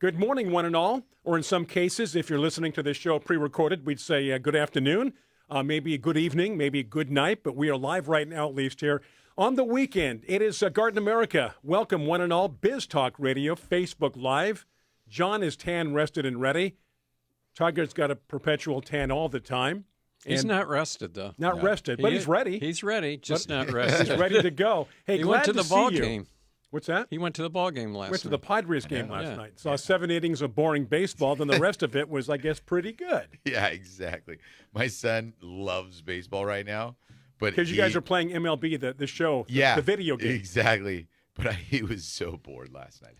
Good morning, one and all. Or in some cases, if you're listening to this show pre-recorded, we'd say good afternoon, maybe a good evening, maybe a good night. But we are live right now, at least here on the weekend. It is Garden America. Welcome, one and all. Biz Talk Radio, Facebook Live. John is tan, rested, and ready. Tiger's got a perpetual tan all the time. He's not rested, though. Not rested, but he's ready. He's ready, just not rested. He's ready to go. Hey, he glad went to the ball see you. game. What's that? He went to the ball game last night. Went to the Padres game last night. Saw 7 innings of boring baseball. Then the rest of it was, I guess, pretty good. Yeah, exactly. My son loves baseball right now. Because you guys are playing MLB, the show, the video game. Exactly. But he was so bored last night.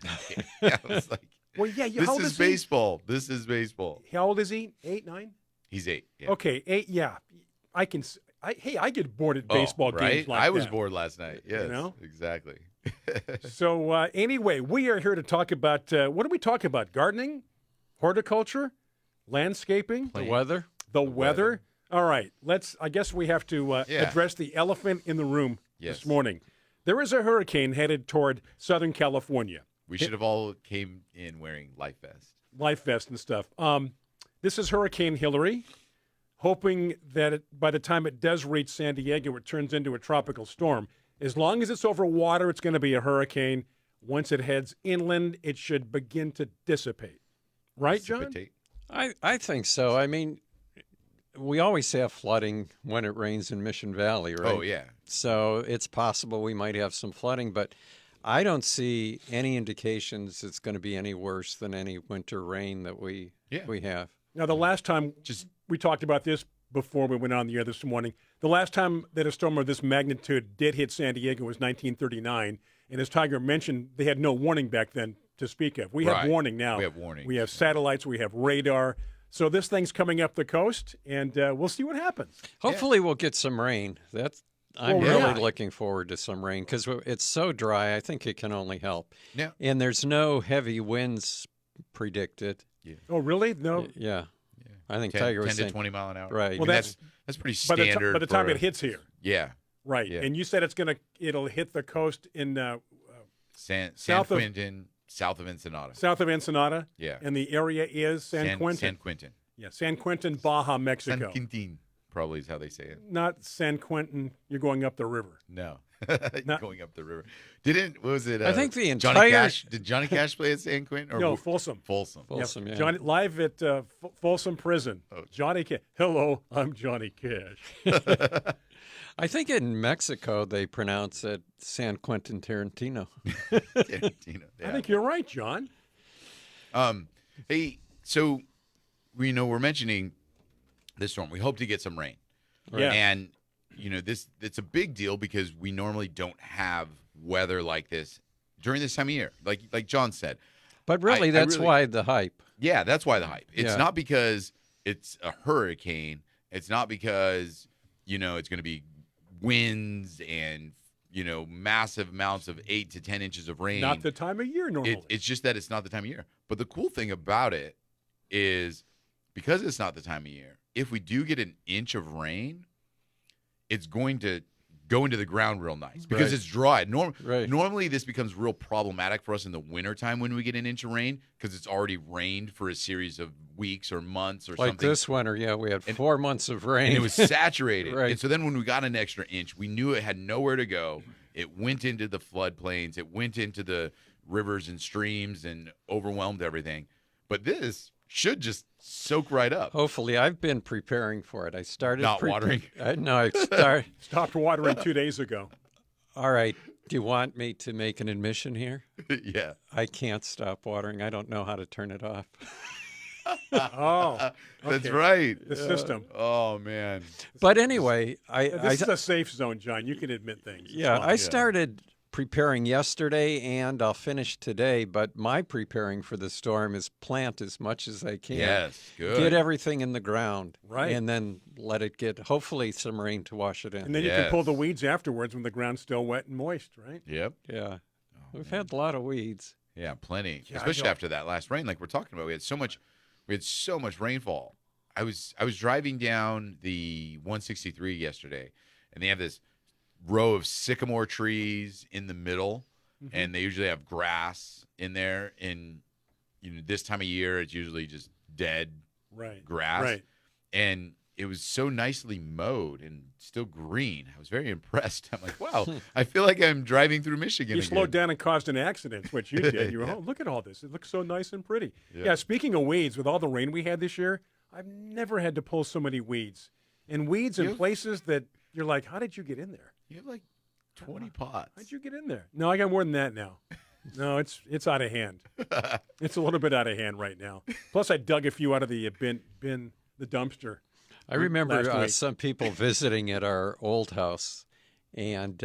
I was like, well, yeah, this is baseball. This is baseball. How old is he? 8, 9? He's 8. Yeah. Okay, 8, yeah. I get bored at baseball games like that. I was bored last night. Yes, exactly. So anyway, we are here to talk about, what do we talk about? Gardening, horticulture, landscaping, the weather. The weather. All right, I guess we have to address the elephant in the room this morning. There is a hurricane headed toward Southern California. We should have all came in wearing life vests. Life vests and stuff. This is Hurricane Hillary, hoping that by the time it does reach San Diego, it turns into a tropical storm. As long as it's over water, it's going to be a hurricane. Once it heads inland, it should begin to dissipate. Right, John? I think so. I mean, we always have flooding when it rains in Mission Valley, right? Oh, yeah. So it's possible we might have some flooding, but I don't see any indications it's going to be any worse than any winter rain that we have. Now, the last time we talked about this before we went on the air this morning, the last time that a storm of this magnitude did hit San Diego was 1939. And as Tiger mentioned, they had no warning back then to speak of. We have warning now. We have warning. We have satellites. We have radar. So this thing's coming up the coast, and we'll see what happens. Hopefully we'll get some rain. I'm really looking forward to some rain because it's so dry. I think it can only help. Yeah. And there's no heavy winds predicted. Yeah. Oh, really? No. Yeah. I think Tiger was 10 to 20 mile an hour. Right. Well, that's pretty standard. By the time it hits here. Yeah. Right. Yeah. And you said it'll hit the coast in San Quentin, south of Ensenada. South of Ensenada. Yeah. And the area is San Quentin. San Quentin. Yeah, San Quentin, Baja, Mexico. San Quentin probably is how they say it. Not San Quentin. You're going up the river. No. Going up the river. What was it? I think the entire Johnny Cash. Did Johnny Cash play at San Quentin? No, Folsom. Folsom, yeah. Johnny, live at Folsom Prison. Oh. Johnny Cash. Hello, I'm Johnny Cash. I think in Mexico they pronounce it San Quentin Tarantino. Tarantino. Yeah. I think you're right, John. Hey, so we're mentioning this storm. We hope to get some rain. Right. Yeah. And it's a big deal because we normally don't have weather like this during this time of year, like John said. But really, that's why the hype. Yeah, that's why the hype. It's not because it's a hurricane. It's not because, it's going to be winds and, massive amounts of 8 to 10 inches of rain. Not the time of year normally. It's just that it's not the time of year. But the cool thing about it is because it's not the time of year, if we do get an inch of rain, it's going to go into the ground real nice because it's dry. Normally, this becomes real problematic for us in the wintertime when we get an inch of rain because it's already rained for a series of weeks or months or something. Like this winter, we had 4 months of rain. And it was saturated. Right. And so then when we got an extra inch, we knew it had nowhere to go. It went into the floodplains. It went into the rivers and streams and overwhelmed everything. But this should just soak right up. Hopefully. I've been preparing for it. I started watering. I stopped watering 2 days ago. All right. Do you want me to make an admission here? Yeah. I can't stop watering. I don't know how to turn it off. Oh, that's right. The system. Oh man. But anyway, this is a safe zone, John. You can admit things. Yeah, I started preparing yesterday, and I'll finish today. But my preparing for the storm is plant as much as I can. Yes, good. Get everything in the ground, right, and then let it get hopefully some rain to wash it in. And then you can pull the weeds afterwards when the ground's still wet and moist, right? Yep. Yeah. We've had a lot of weeds. Yeah, plenty. Yeah, especially after that last rain, like we're talking about. We had so much rainfall. I was driving down the 163 yesterday, and they have this row of sycamore trees in the middle, and they usually have grass in there. And this time of year, it's usually just dead Right. grass. Right. And it was so nicely mowed and still green. I was very impressed. I'm like, wow, I feel like I'm driving through Michigan You again. slowed down and caused an accident, which you did. You were, Yeah. oh, look at all this. It looks so nice and pretty. Yeah. Yeah, speaking of weeds, with all the rain we had this year, I've never had to pull so many weeds. And weeds in You- places that you're like, how did you get in there? You have like 20 pots. How'd you get in there? No, I got more than that now. No, it's out of hand. It's a little bit out of hand right now. Plus, I dug a few out of the bin, the dumpster. I remember last week. some people visiting at our old house, and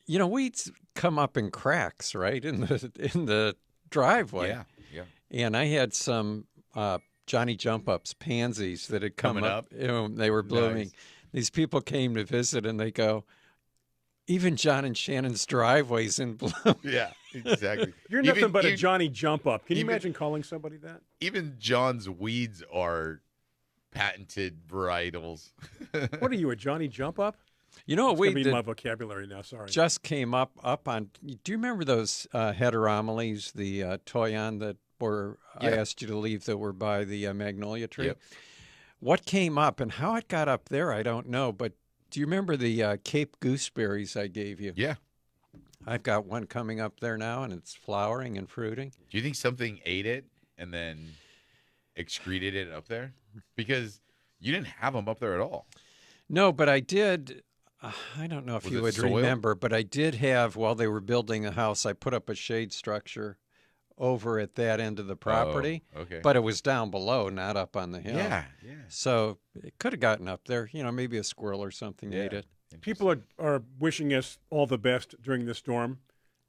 weeds come up in cracks, right, in the driveway. Yeah, yeah. And I had some Johnny Jump Ups pansies that had come Coming up. up. They were blooming. Nice. These people came to visit, and they go, even John and Shannon's driveway's in bloom. Yeah, exactly. You're nothing Even- but a even- Johnny Jump Up. Can you even- imagine calling somebody that? Even John's weeds are patented varietals. What are you, a Johnny Jump Up? You know what It's going to weed be that my vocabulary now. Sorry. just came up on? Do you remember those heteromelies, the toyon that were I Yeah. asked you to leave that were by the magnolia tree? Yep. What came up and how it got up there, I don't know. But do you remember the Cape gooseberries I gave you? Yeah. I've got one coming up there now, and it's flowering and fruiting. Do you think something ate it and then excreted it up there? Because you didn't have them up there at all. No, but I did. I don't know if Was you it would soil? remember, but I did have, while they were building a house, I put up a shade structure over at that end of the property. Oh, okay. But it was down below, not up on the hill. yeah. So it could have gotten up there. Maybe a squirrel or something Yeah. ate it. People are wishing us all the best during this storm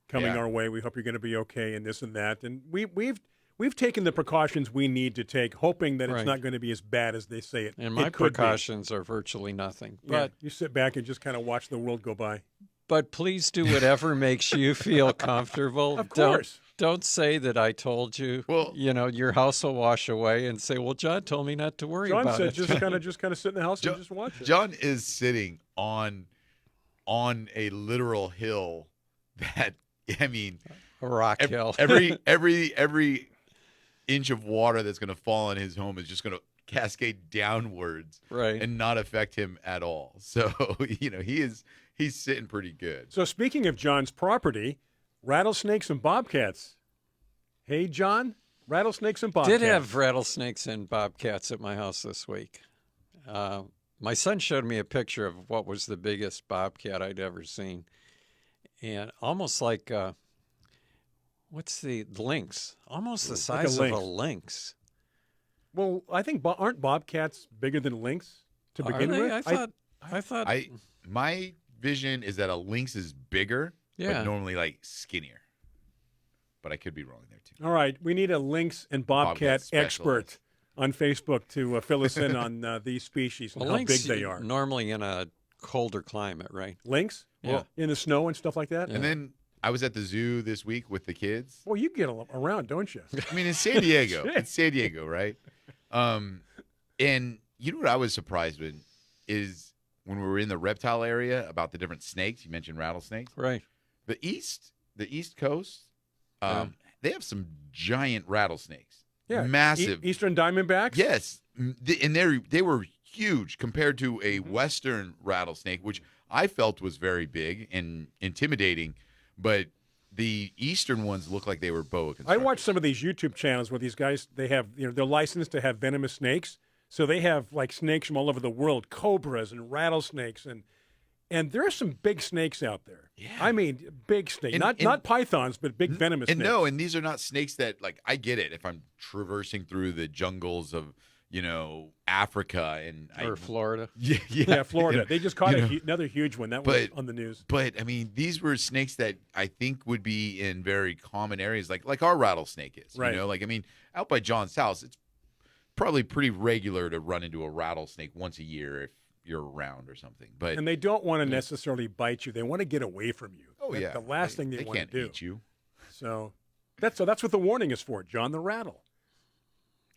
coming Yeah. our way. We hope you're going to be okay and this and that. And we've taken the precautions we need to take, hoping that it's Right. not going to be as bad as they say it. And my it could be. precautions are virtually nothing. Yeah, But you sit back and just kind of watch the world go by. but please do whatever makes you feel comfortable. Of course. Don't say that I told you. Well- Your house will wash away, and say, "Well, John told me not to worry John about said it." just kind of sit in the house and just watch it. John is sitting on a literal hill that, I mean, A rock hill. every inch of water that's going to fall on his home is just going to cascade downwards Right. and not affect him at all. So, he's sitting pretty good. So speaking of John's property, rattlesnakes and bobcats. Hey, John, rattlesnakes and bobcats. Did have rattlesnakes and bobcats at my house this week. My son showed me a picture of what was the biggest bobcat I'd ever seen, and almost like what's the lynx? Almost the Like a size of a lynx. lynx. Well, I think aren't bobcats bigger than lynx to Are begin they? with? I thought. My vision is that a lynx is bigger, Yeah. but normally like skinnier. But I could be wrong there too. All right, we need a lynx and bobcat Bobcat expert specialist. on Facebook to fill us in on these species and Well, how lynx big they are. normally in a colder climate, right? Lynx? Yeah. Well, in the snow and stuff like that? And then I was at the zoo this week with the kids. Well, you get around, don't you? I mean, it's San Diego. Shit. It's San Diego, right? And you know what I was surprised with is when we were in the reptile area about the different snakes. You mentioned rattlesnakes. Right. The East Coast, they have some giant rattlesnakes. Yeah. Massive. Eastern Diamondbacks? Yes, and they were huge compared to a Western rattlesnake, which I felt was very big and intimidating. But the Eastern ones look like they were boa I constrictors. watch some of these YouTube channels where these guys, they have, they're licensed to have venomous snakes. So they have like snakes from all over the world, cobras and rattlesnakes, and there are some big snakes out there. Yeah. I mean, big snakes, not pythons, but big venomous And snakes. no, and these are not snakes that, like, I get it if I'm traversing through the jungles of, Africa and Or Florida. Yeah, Florida. They just caught you know. another huge one. That was But- on the news. But I mean, these were snakes that I think would be in very common areas, like our rattlesnake is. Right. Like, I mean, out by John's house, it's probably pretty regular to run into a rattlesnake once a year if you're around or something. But And they don't want to necessarily bite you. They want to get away from you. oh That's yeah, the last thing they want to can't do. eat you. So that's what the warning is for, John, the rattle.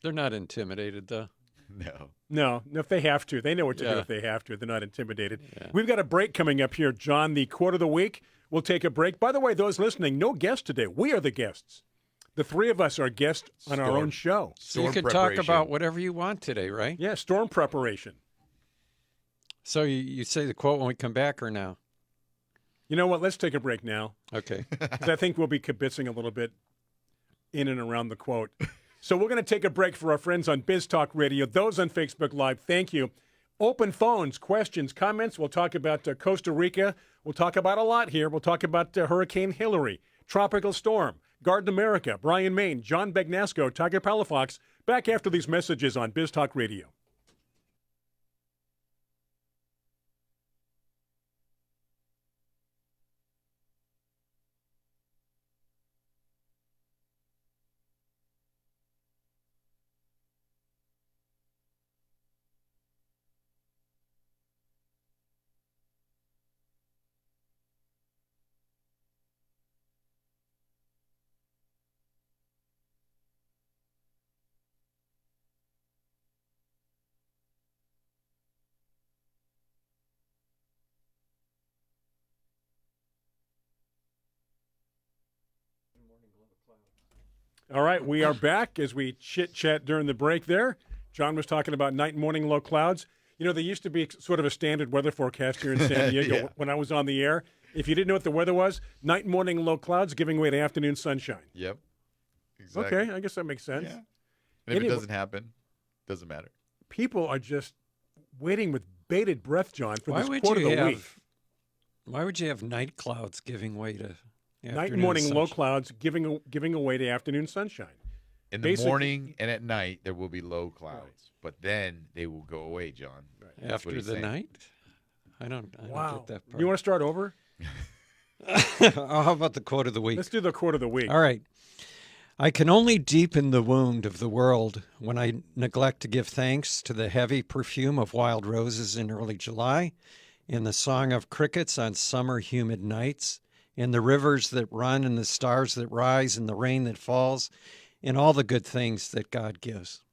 They're not intimidated, though. No. No, if they have to. They know what to do Yeah. if they have to. They're not intimidated. Yeah. We've got a break coming up here, John, the quote of the week. We'll take a break. By the way, those listening, no guest today. We are the guests. The three of us are guests on our own show. So you Storm can talk preparation. about whatever you want today, right? Yeah, storm preparation. So you say the quote when we come back or now? You know what? Let's take a break now, Okay. because I think we'll be kibitzing a little bit in and around the quote. So we're going to take a break for our friends on Biz Talk Radio, those on Facebook Live. Thank you. Open phones, questions, comments. We'll talk about Costa Rica. We'll talk about a lot here. We'll talk about Hurricane Hillary, Tropical Storm, Garden America, Brian Main, John Begnasco, Tiger Palafox. Back after these messages on Biz Talk Radio. All right, we are back as we chit-chat during the break there. John was talking about night and morning low clouds. You know, there used to be sort of a standard weather forecast here in San Diego Yeah. when I was on the air. If you didn't know what the weather was, night and morning low clouds giving way to afternoon sunshine. Yep. Exactly. Okay, I guess that makes sense. Yeah. And if Anyway- it doesn't happen, doesn't matter. People are just waiting with bated breath, John, for Why this would quote you of the have? week. Why would you have night clouds giving way to Night and afternoon morning low sunshine? clouds giving away to afternoon sunshine. In the Basically- morning and at night, there will be low clouds, but then they will go away, John. That's what After he's the saying. night? I don't Wow. get that part. You want to start over? How about the quote of the week? Let's do the quote of the week. All right. I can only deepen the wound of the world when I neglect to give thanks to the heavy perfume of wild roses in early July, in the song of crickets on summer humid nights, in the rivers that run and the stars that rise and the rain that falls, in all the good things that God gives.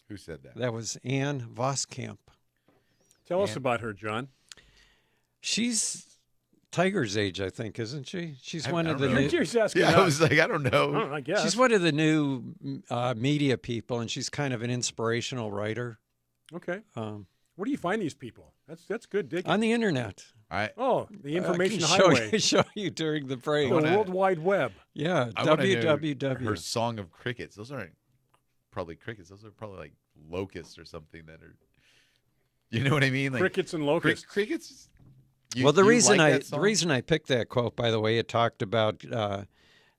Who said that? That was Anne Voskamp. Tell us And- about her, John. She's Tiger's age, I think, isn't she? She's one I of don't the know. new, You're just asking Yeah, I us. was like, I don't know. Oh, I guess. she's one of the new media people, and she's kind of an inspirational writer Okay. Where do you find these people? That's good digging. on the internet. Oh, the information I can highway. show you during the break. The wanna- World Wide Web. Yeah, I wanna know www. Her song of crickets. Those aren't probably crickets. Those are probably like locusts or something that are. You know what I mean? Like Crickets and locusts. crickets. You- Well, the you reason like I that song? the reason I picked that quote, by the way, it talked about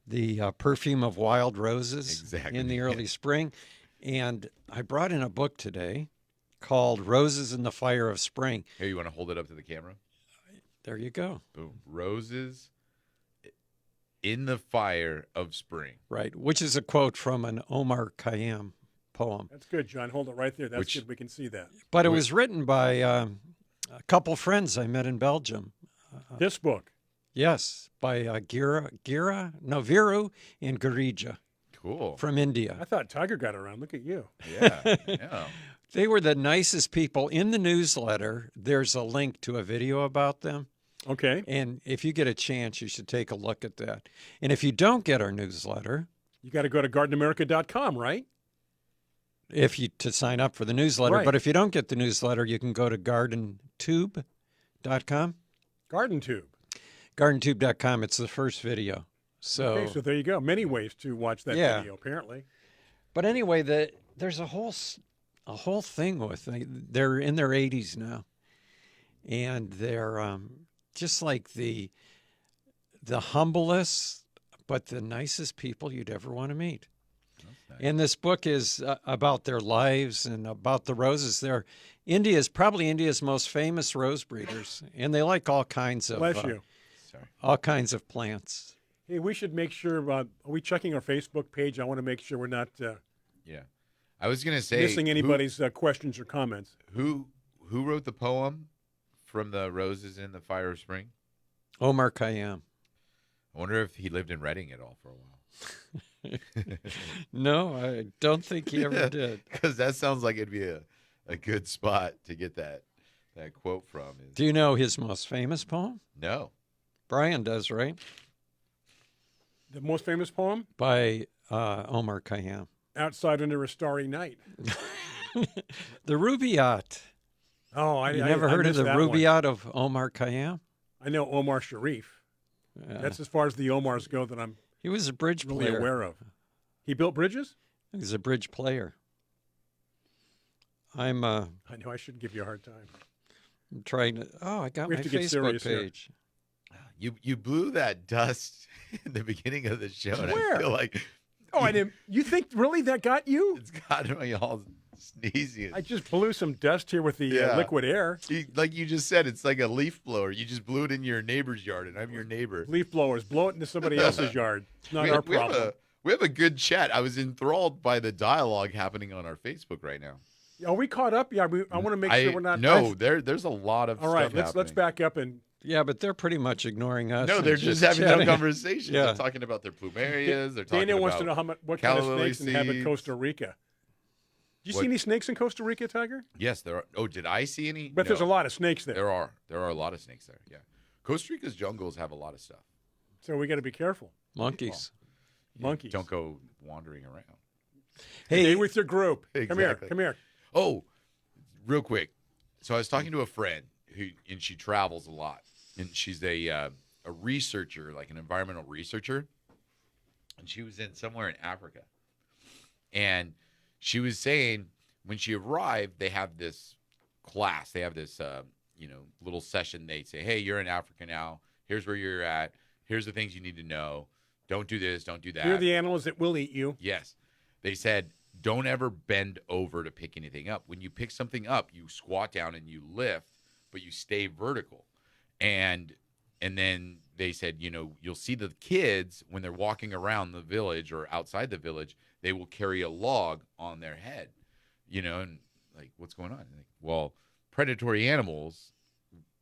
the perfume of wild roses Exactly. in the early spring, and I brought in a book today called "Roses in the Fire of Spring." Here, you want to hold it up to the camera? There you go. Boom. Roses in the fire of spring. Right, which is a quote from an Omar Khayyam poem. That's good, John. Hold it right there. That's Which- good. We can see that. But it was written by a couple friends I met in Belgium. This book. Yes, by Viru and Girija Cool. from India. I thought Tiger got around. Look at you. Yeah. Yeah. They were the nicest people. In the newsletter, there's a link to a video about them. Okay. And if you get a chance, you should take a look at that. And if you don't get our newsletter, You got to go to gardenamerica.com, right? to sign up for the newsletter, Right. but if you don't get the newsletter, you can go to gardentube.com. Garden Tube. Gardentube.com. It's the first video. So, Okay, so there you go. Many ways to watch that Yeah. video, apparently. but anyway, there's a whole thing with they're in their 80s now, and they're just like the humblest but the nicest people you'd ever want to meet. And this book is about their lives and about the roses. They're probably India's most famous rose breeders, and they like all kinds of Bless you. Sorry. all kinds of plants. Hey, we should make sure. Are we checking our Facebook page? I want to make sure we're not Yeah. I was gonna say missing anybody's questions or comments. who wrote the poem from the roses in the fire of spring? Omar Khayyam. I wonder if he lived in Reading at all for a while. No, I don't think he ever did. Because that sounds like it'd be a good spot to get that quote from. Do you know his most famous poem? No. Brian does, right? The most famous poem? by Omar Khayyam. Outside Under a Starry Night. The Rubaiyat. Oh, You never heard of missed the that one. Rubaiyat of Omar Khayyam? I know Omar Sharif. That's as far as the Omars go that I'm He was a bridge really player. aware of. He built bridges? He was a bridge player. I'm I know I shouldn't give you a hard time. trying to. Oh, I got We my have to get Facebook serious here. page. You blew that dust in the beginning of the show, and Where? I feel like Oh, I didn't. You think really that got you? it's got me all sneezing. I just blew some dust here with the Yeah. liquid air. Like you just said, it's like a leaf blower. You just blew it in your neighbor's yard, and I'm your neighbor. Leaf blowers, blow it into somebody else's yard. It's not our problem. We have a good chat. I was enthralled by the dialogue happening on our Facebook right now. Are we caught up? Yeah, I want to make sure we're not. No, there's a lot of All right, stuff let's happening. back up and. Yeah, but they're pretty much ignoring us. No, and they're just having no chatting. conversation. Yeah. They're talking about their plumerias. They're talking Daniel about wants to know what kind of calla snakes inhabit seeds. Costa Rica. Did you What- see any snakes in Costa Rica, Tiger? Yes, there are. Oh, did I see any? But there's a lot of snakes there, There are a lot of snakes there. Yeah, Costa Rica's jungles have a lot of stuff. so we got to be careful. Monkeys. Monkeys. Don't go wandering around. Stay Hey, with your group. Exactly. Come here. Oh, real quick. So I was talking to a friend and she travels a lot, and she's a researcher, like an environmental researcher, and she was in somewhere in Africa, and she was saying when she arrived, they have this class, they have this little session. They say, hey, you're in Africa now. Here's where you're at. Here's the things you need to know. Don't do this. Don't do that. Here are the animals that will eat you. Yes. They said, don't ever bend over to pick anything up. When you pick something up, you squat down and you lift, but you stay vertical. And then they said, you'll see the kids when they're walking around the village or outside the village, they will carry a log on their head, and like, what's going on? Like, well, predatory animals,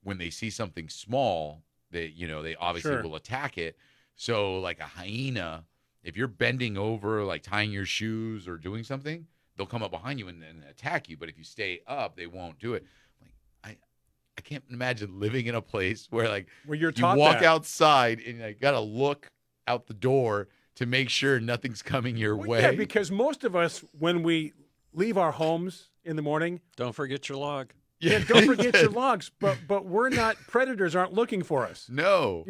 when they see something small, they obviously Sure. will attack it. So like a hyena, if you're bending over, like tying your shoes or doing something, they'll come up behind you and attack you. But if you stay up, they won't do it. Like, I can't imagine living in a place where like Where you're you taught walk that. outside and you got to look out the door to make sure nothing's coming your Well, way. yeah, because most of us, when we leave our homes in the morning, don't forget your log. yeah, don't forget your logs. But we're not, predators aren't looking for us. No.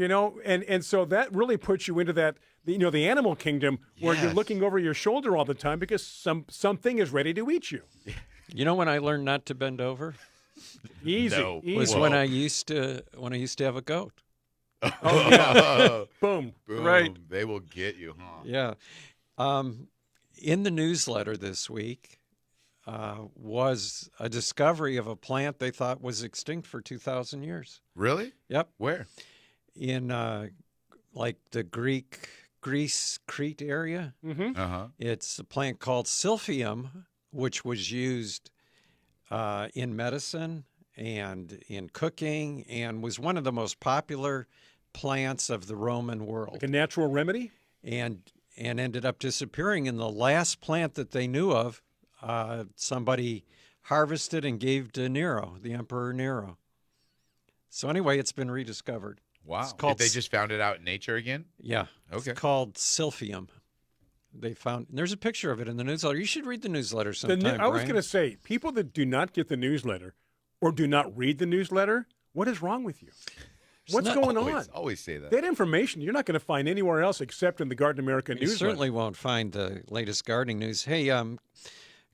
And so that really puts you into that, the animal kingdom where you're Yes. looking over your shoulder all the time because something is ready to eat you. You know when I learned not to bend over Easy. No. Easy. was Whoa. when I used to have a goat. Oh, yeah. Boom. Boom. Right. They will get you, huh? Yeah. In the newsletter this week was a discovery of a plant they thought was extinct for 2,000 years. Really? Yep. Where? In like the Greece, Crete area. Mm-hmm. Uh-huh. It's a plant called Silphium, which was used in medicine and in cooking and was one of the most popular plants of the Roman world. Like a natural remedy? and ended up disappearing. And the last plant that they knew of, somebody harvested and gave to Nero, the Emperor Nero. So anyway, it's been rediscovered. Wow. It's called They just found it out in nature again? Yeah. Okay. It's called Silphium. They found, there's a picture of it in the newsletter. You should read the newsletter I sometime, was Brian. going to say, people that do not get the newsletter or do not read the newsletter, what is wrong with you? What's not going on? Always say that. That information you're not going to find anywhere else except in the Garden America You newsletter. certainly won't find the latest gardening news. Hey,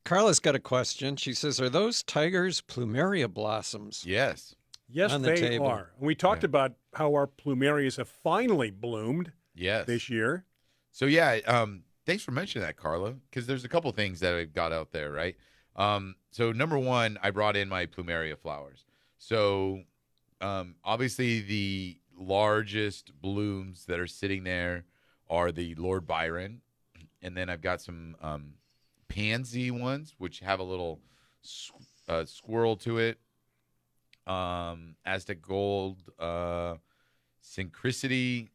Carla's got a question. She says, are those tigers' plumeria blossoms? Yes. Yes, on the they table. are. And we talked about how our plumerias have finally bloomed Yes. this year. So yeah, thanks for mentioning that, Carla, because there's a couple things that I've got out there, right? So number one, I brought in my plumeria flowers. So obviously the largest blooms that are sitting there are the Lord Byron, and then I've got some pansy ones which have a little squirrel to it. Aztec gold, synchronicity.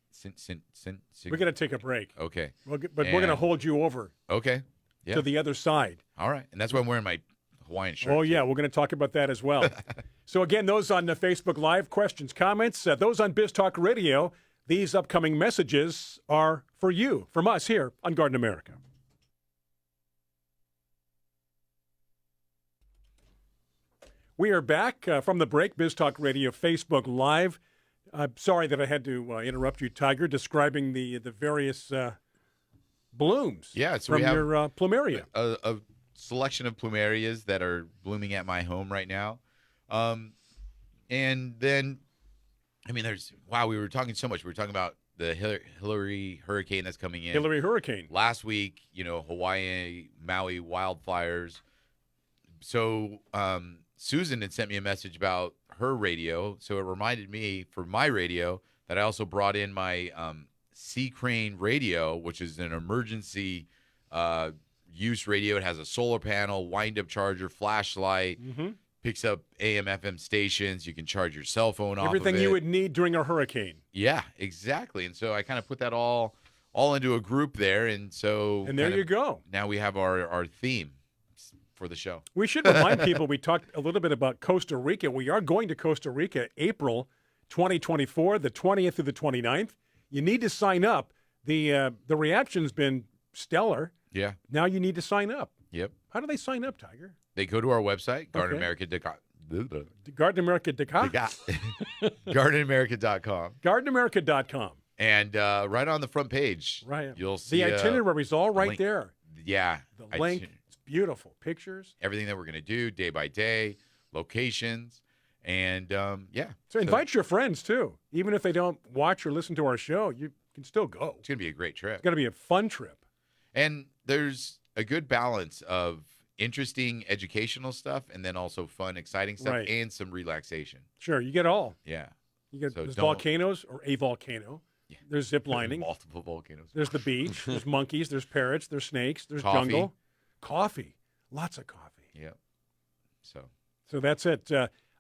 We're going to take a break. Okay. But we're going to And- hold you over Okay. Yeah. to the other side. All right. And that's why I'm wearing my Hawaiian shirt. Oh, yeah, we're going to talk about that as well. So, again, those on the Facebook Live, questions, comments, those on Biz Talk Radio, these upcoming messages are for you, from us here on Garden America. We are back from the break, Biz Talk Radio Facebook Live. I'm sorry that I had to interrupt you, Tiger, describing the various blooms So from we have your plumeria. a selection of plumerias that are blooming at my home right now. And then, I mean, we were talking so much. We were talking about the Hillary hurricane that's coming in. Hillary hurricane. Last week, Hawaii, Maui wildfires. So Susan had sent me a message about her radio. So it reminded me for my radio that I also brought in my Sea Crane radio, which is an emergency use radio. It has a solar panel, wind-up charger, flashlight, picks up AM, FM stations. You can charge your cell phone off of it. Everything you would need during a hurricane. Yeah, exactly. And so I kind of put that all into a group there. And so there you go. Now we have our theme for the show. We should remind people, we talked a little bit about Costa Rica. We are going to Costa Rica April 2024, the 20th through the 29th. You need to sign up. The reaction's been stellar. Yeah. Now you need to sign up. Yep. How do they sign up, Tiger? They go to our website, GardenAmerica.com. GardenAmerica.com. GardenAmerica.com. And right on the front page, you'll see the itinerary is all right there. Yeah. The link. It's beautiful. Pictures. Everything that we're going to do day by day, locations, and So invite your friends, too. Even if they don't watch or listen to our show, you can still go. It's going to be a great trip. It's going to be a fun trip. And there's a good balance of interesting educational stuff and then also fun, exciting stuff and some relaxation. Sure, you get all. Yeah. You get there's volcanoes or a volcano. Yeah. There's zip lining. Multiple volcanoes. There's the beach. There's monkeys. There's parrots. There's snakes. There's jungle. Coffee. Lots of coffee. Yep. So that's it.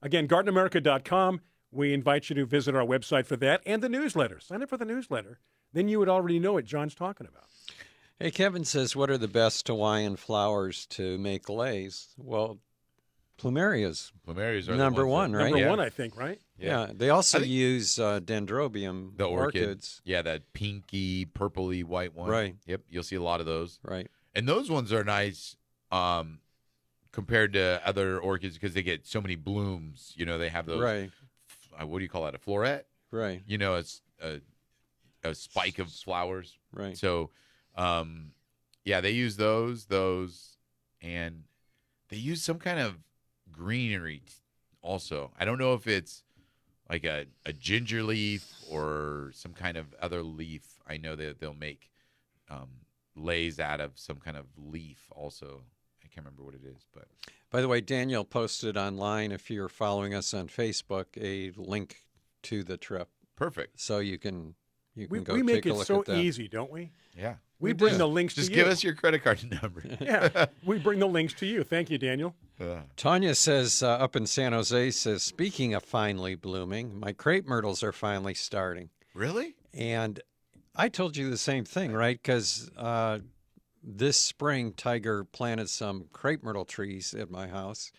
Again, GardenAmerica.com. We invite you to visit our website for that and the newsletter. Sign up for the newsletter. Then you would already know what John's talking about. Hey, Kevin says, what are the best Hawaiian flowers to make leis? Well, plumerias. Plumerias are number one, right? Number one, I think, right? Yeah. They also use dendrobium, the orchids. Yeah, that pinky, purpley, white one. Right. Yep, you'll see a lot of those. Right. And those ones are nice compared to other orchids because they get so many blooms. They have those. Right. What do you call that? A floret? Right. It's a spike of flowers. Right. So, they use those, and they use some kind of greenery also. I don't know if it's like a ginger leaf or some kind of other leaf. I know that they'll make leis out of some kind of leaf also. I can't remember what it is, but. By the way, Daniel posted online, if you're following us on Facebook, a link to the trip. Perfect. So you can go take a look at that. We make it so easy, don't we? Yeah. We bring the links to you. Just give us your credit card number. Yeah, we bring the links to you. Thank you, Daniel. Tanya says, up in San Jose, says, speaking of finally blooming, my crepe myrtles are finally starting. Really? And I told you the same thing, right? Because this spring, Tiger planted some crepe myrtle trees at my house,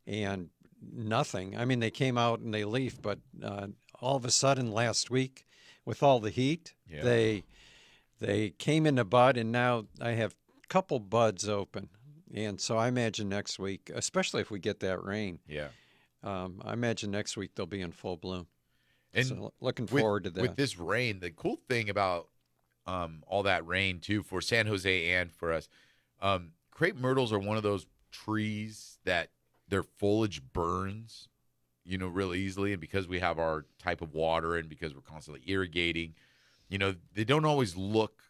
and nothing. I mean, they came out and they leafed, but all of a sudden last week, with all the heat, they came into bud, and now I have a couple buds open. And so I imagine next week, especially if we get that rain, I imagine next week they'll be in full bloom. And so looking forward to that. With this rain, the cool thing about all that rain, too, for San Jose and for us, crepe myrtles are one of those trees that their foliage burns, real easily. And because we have our type of water and because we're constantly irrigating, they don't always look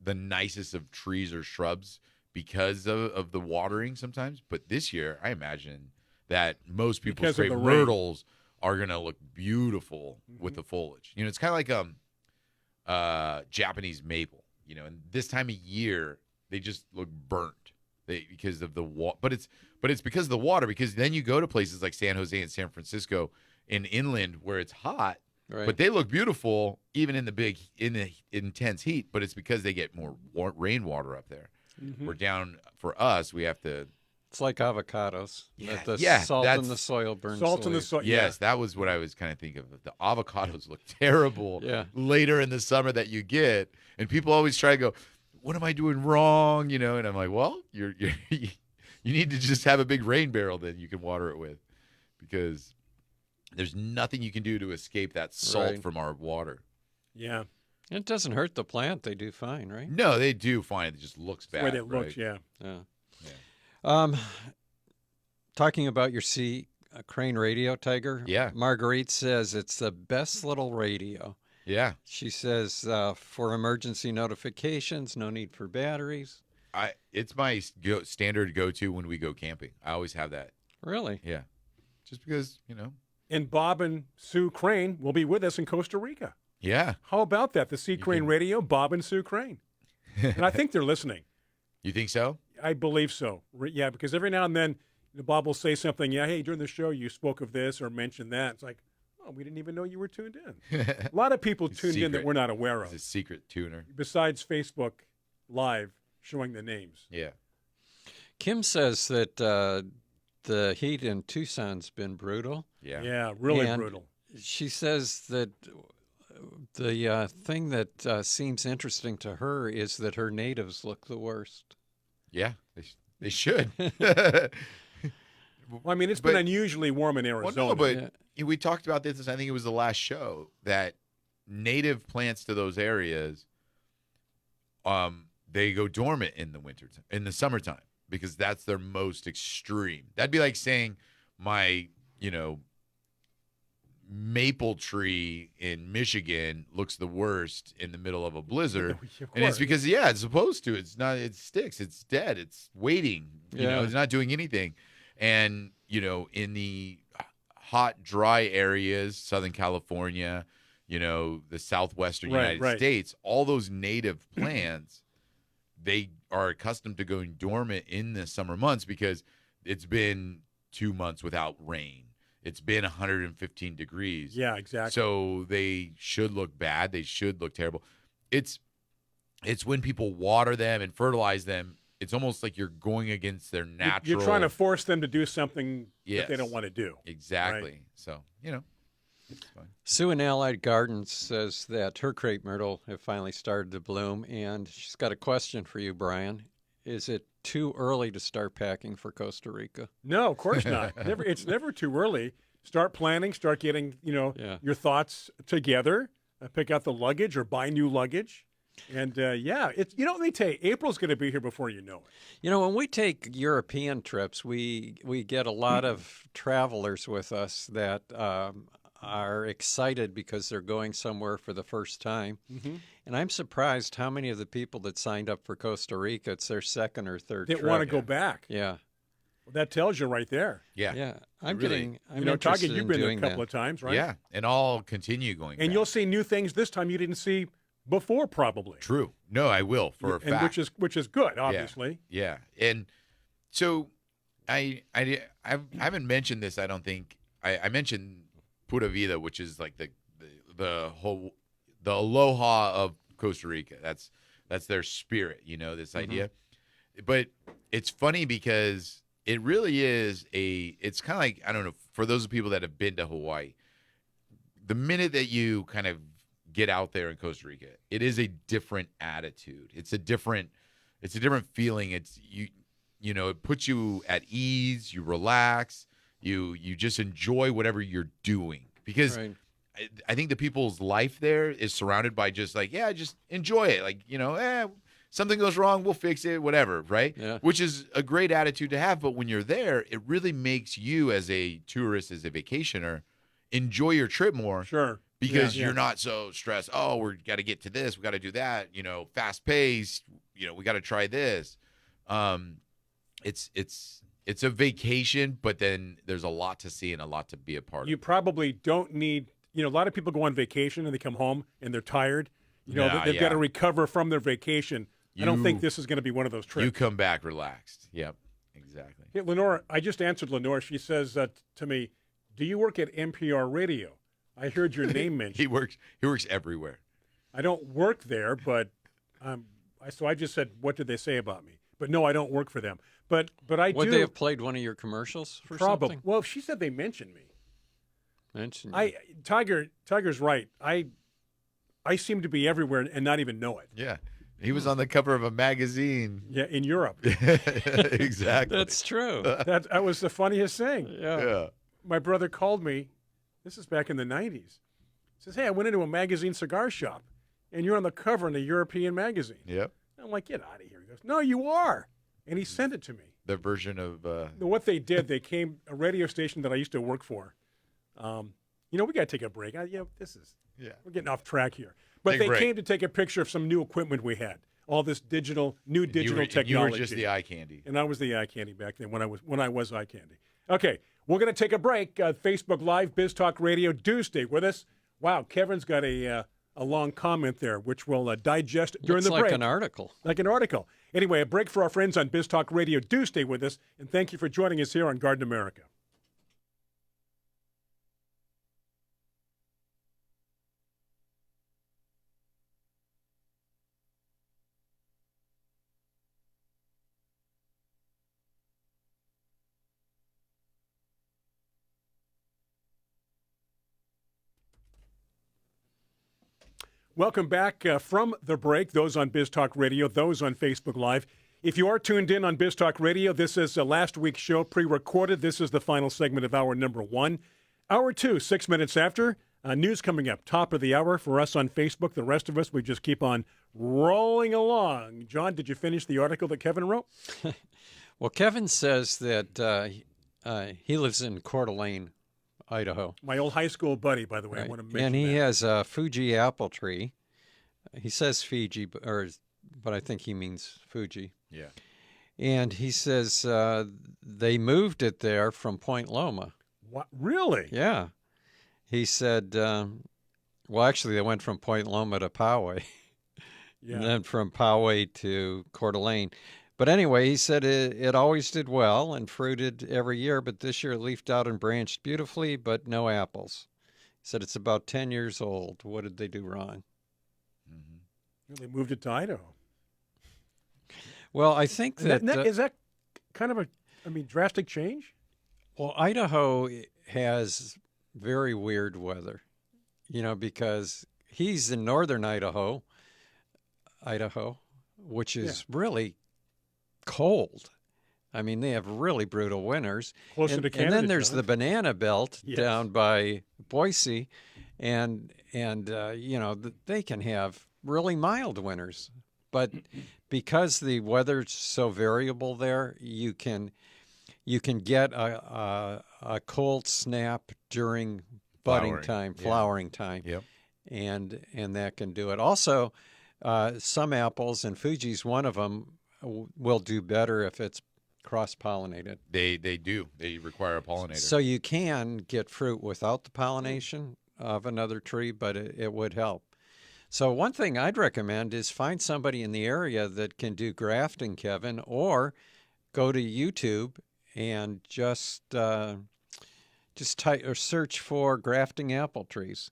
the nicest of trees or shrubs because of the watering sometimes. But this year, I imagine that most people's crepe myrtles are going to look beautiful with the foliage. It's kind of like Japanese maple, and this time of year, they just look burnt because of the water. But it's because of the water, because then you go to places like San Jose and San Francisco in inland where it's hot, right, but they look beautiful even in the intense heat, but it's because they get more rainwater up there. We're down, for us, we have to It's like avocados. Yeah, That the yeah, salt in that's- the soil burns Salt the in the leaves. soil. Yes, that was what I was kind of thinking of. The avocados look terrible Yeah. later in the summer that you get, and people always try to go, "What am I doing wrong?" You know, and I'm like, "Well, you're you need to just have a big rain barrel that you can water it with, because there's nothing you can do to escape that salt Right. from our water." Yeah. It doesn't hurt the plant. They do fine, right? No, they do fine. It just looks The bad. way that looks, right? yeah. Yeah. Yeah. Talking about your Crane radio, Tiger. Yeah. Marguerite says it's the best little radio. Yeah. She says for emergency notifications, no need for batteries. It's my standard go-to when we go camping. I always have that. Really? Yeah. Just because, you know. And Bob and Sue Crane will be with us in Costa Rica. Yeah. How about that? The Sea Crane can- Radio, Bob and Sue Crane. And I think they're listening. You think so? I believe so. Yeah, because every now and then Bob will say something. Yeah, hey, during the show you spoke of this or mentioned that. It's like, oh, we didn't even know you were tuned in. A lot of people tuned in that Secret. we're not aware He's a of, secret tuner. besides Facebook Live showing the names. Yeah. Kim says that the heat in Tucson's been brutal. Yeah. Yeah, really And- brutal. She says that the thing that seems interesting to her is that her natives look the worst. Yeah. They should. Well, I mean, it's But- been unusually warm in Well, Arizona. no, but we talked about this. I think it was the last show that native plants to those areas, they go dormant in the winter, in the summertime, because that's their most extreme. That'd be like saying my, maple tree in Michigan looks the worst in the middle of a blizzard. Of And it's course. because, it's supposed to. It's not, it sticks. It's dead. It's waiting. Yeah. It's not doing anything. And, in the hot, dry areas, Southern California, the southwestern Right, United right. States, all those native plants, they are accustomed to going dormant in the summer months because it's been 2 months without rain. It's been 115 degrees. Yeah, exactly. So they should look bad. They should look terrible. It's when people water them and fertilize them, it's almost like you're going against their natural. You're trying to force them to do something that Yes. they don't want to do. Exactly. So, it's fine. Sue in Allied Gardens says that her crepe myrtle have finally started to bloom, and she's got a question for you, Brian. Is it too early to start packing for Costa Rica? No, of course not. It's never too early. Start planning. Start getting Yeah. your thoughts together. Pick out the luggage or buy new luggage. And it's let me tell you, April's going to be here before you know it. When we take European trips, we get a lot of travelers with us that are excited because they're going somewhere for the first time. Mm-hmm. And I'm surprised how many of the people that signed up for Costa Rica, it's their second or third They trip. want to go back. Yeah. Well, that tells you right there. Yeah. Yeah. I'm Really. I'm Target, interested you've in been there a doing couple that. of times, right? Yeah. And I'll continue going And back. you'll see new things this time you didn't see before, probably. True. No, I will for a and fact. which is good, obviously. Yeah. And so I haven't mentioned this, I don't think. I mentioned Pura Vida, which is like the aloha of Costa Rica. That's their spirit, this idea. But it's funny because it really is it's kind of like, I don't know, for those people that have been to Hawaii, the minute that you kind of get out there in Costa Rica, it is a different attitude. It's a different feeling. It's it puts you at ease, you relax, you just enjoy whatever you're doing, because Right. I think the people's life there is surrounded by just like, just enjoy it. Like, something goes wrong, we'll fix it, whatever, right? Yeah. Which is a great attitude to have. But when you're there, it really makes you as a tourist, as a vacationer, enjoy your trip more. Sure. Because Yeah, you're not so stressed. Oh, we got to get to this. We got to do that. Fast paced. We got to try this. It's a vacation, but then there's a lot to see and a lot to be a part You of. probably don't need, a lot of people go on vacation and they come home and they're tired. Nah, They've got to yeah. recover from their vacation. I don't think You- this is going to be one of those trips. You come back relaxed. Yep, exactly. Hey, Lenore, I just answered Lenore. She says to me, do you work at NPR Radio? I heard your name mentioned. He works everywhere. I don't work there, but so I just said, what did they say about me? But no, I don't work for them. But I Would do. they have played one of your commercials for probably. something? Well, she said they mentioned me. Mention you. Tiger's right. I seem to be everywhere and not even know it. Yeah. He was on the cover of a magazine. Yeah, in Europe. Exactly. That's true. That was the funniest thing. Yeah. My brother called me. This is back in the 90s. He says, "Hey, I went into a magazine cigar shop, and you're on the cover in a European magazine." Yep. I'm like, "Get out of here." He goes, "No, you are." And he sent it to me. The version of What they did, they came, a radio station that I used to work for. We got to take a break. We're getting off track here. But Take a they break. came to take a picture of some new equipment we had. All this new digital technology. You were just the eye candy. And I was the eye candy back then when I was eye candy. Okay, we're going to take a break. Facebook Live, Biz Talk Radio. Do stay with us. Wow, Kevin's got a long comment there, which we'll digest during the break. Like an article. Like an article. Anyway, a break for our friends on Biz Talk Radio. Do stay with us, and thank you for joining us here on Garden America. Welcome back from the break, those on Biz Talk Radio, those on Facebook Live. If you are tuned in on Biz Talk Radio, this is last week's show, pre-recorded. This is the final segment of hour number 1. Hour 2, 6 minutes after. News coming up, top of the hour for us on Facebook. The rest of us, we just keep on rolling along. John, did you finish the article that Kevin wrote? Well, Kevin says that he lives in Coeur d'Alene, Idaho. My old high school buddy, by the way. Right. I want to mention and he that. has a Fuji apple tree. He says Fiji, but I think he means Fuji. Yeah. And he says they moved it there from Point Loma. What? Really? Yeah. He said, well, actually, they went from Point Loma to Poway, Yeah. and then from Poway to Coeur d'Alene. But anyway, he said it always did well and fruited every year, but this year it leafed out and branched beautifully, but no apples. He said it's about 10 years old. What did they do wrong? They moved it to Idaho. Well, I think that... Is that kind of a drastic change? Well, Idaho has very weird weather, because he's in northern Idaho, which is really cold. I mean, they have really brutal winters. Closer to Canada. And then there's John. the banana belt Yes. down by Boise, and they can have really mild winters. But because the weather's so variable there, you can get a cold snap during budding time, flowering time. Yep. And that can do it. Also, some apples, and Fuji's one of them, will do better if it's cross-pollinated. They do. They require a pollinator. So you can get fruit without the pollination of another tree, but it would help. So one thing I'd recommend is find somebody in the area that can do grafting, Kevin, or go to YouTube and just type or search for grafting apple trees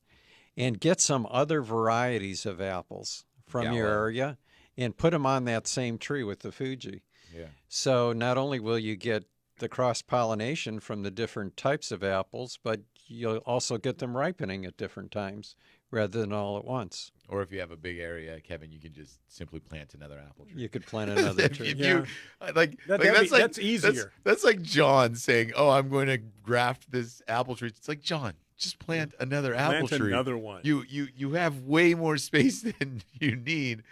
and get some other varieties of apples from your area and put them on that same tree with the Fuji. Yeah. So not only will you get the cross-pollination from the different types of apples, but you'll also get them ripening at different times rather than all at once. Or if you have a big area, Kevin, you can just simply plant another apple tree. You could plant another If tree. That's easier. That's like John saying, "Oh, I'm going to graft this apple tree." It's like, John, just plant another apple tree. Another one. You have way more space than you need.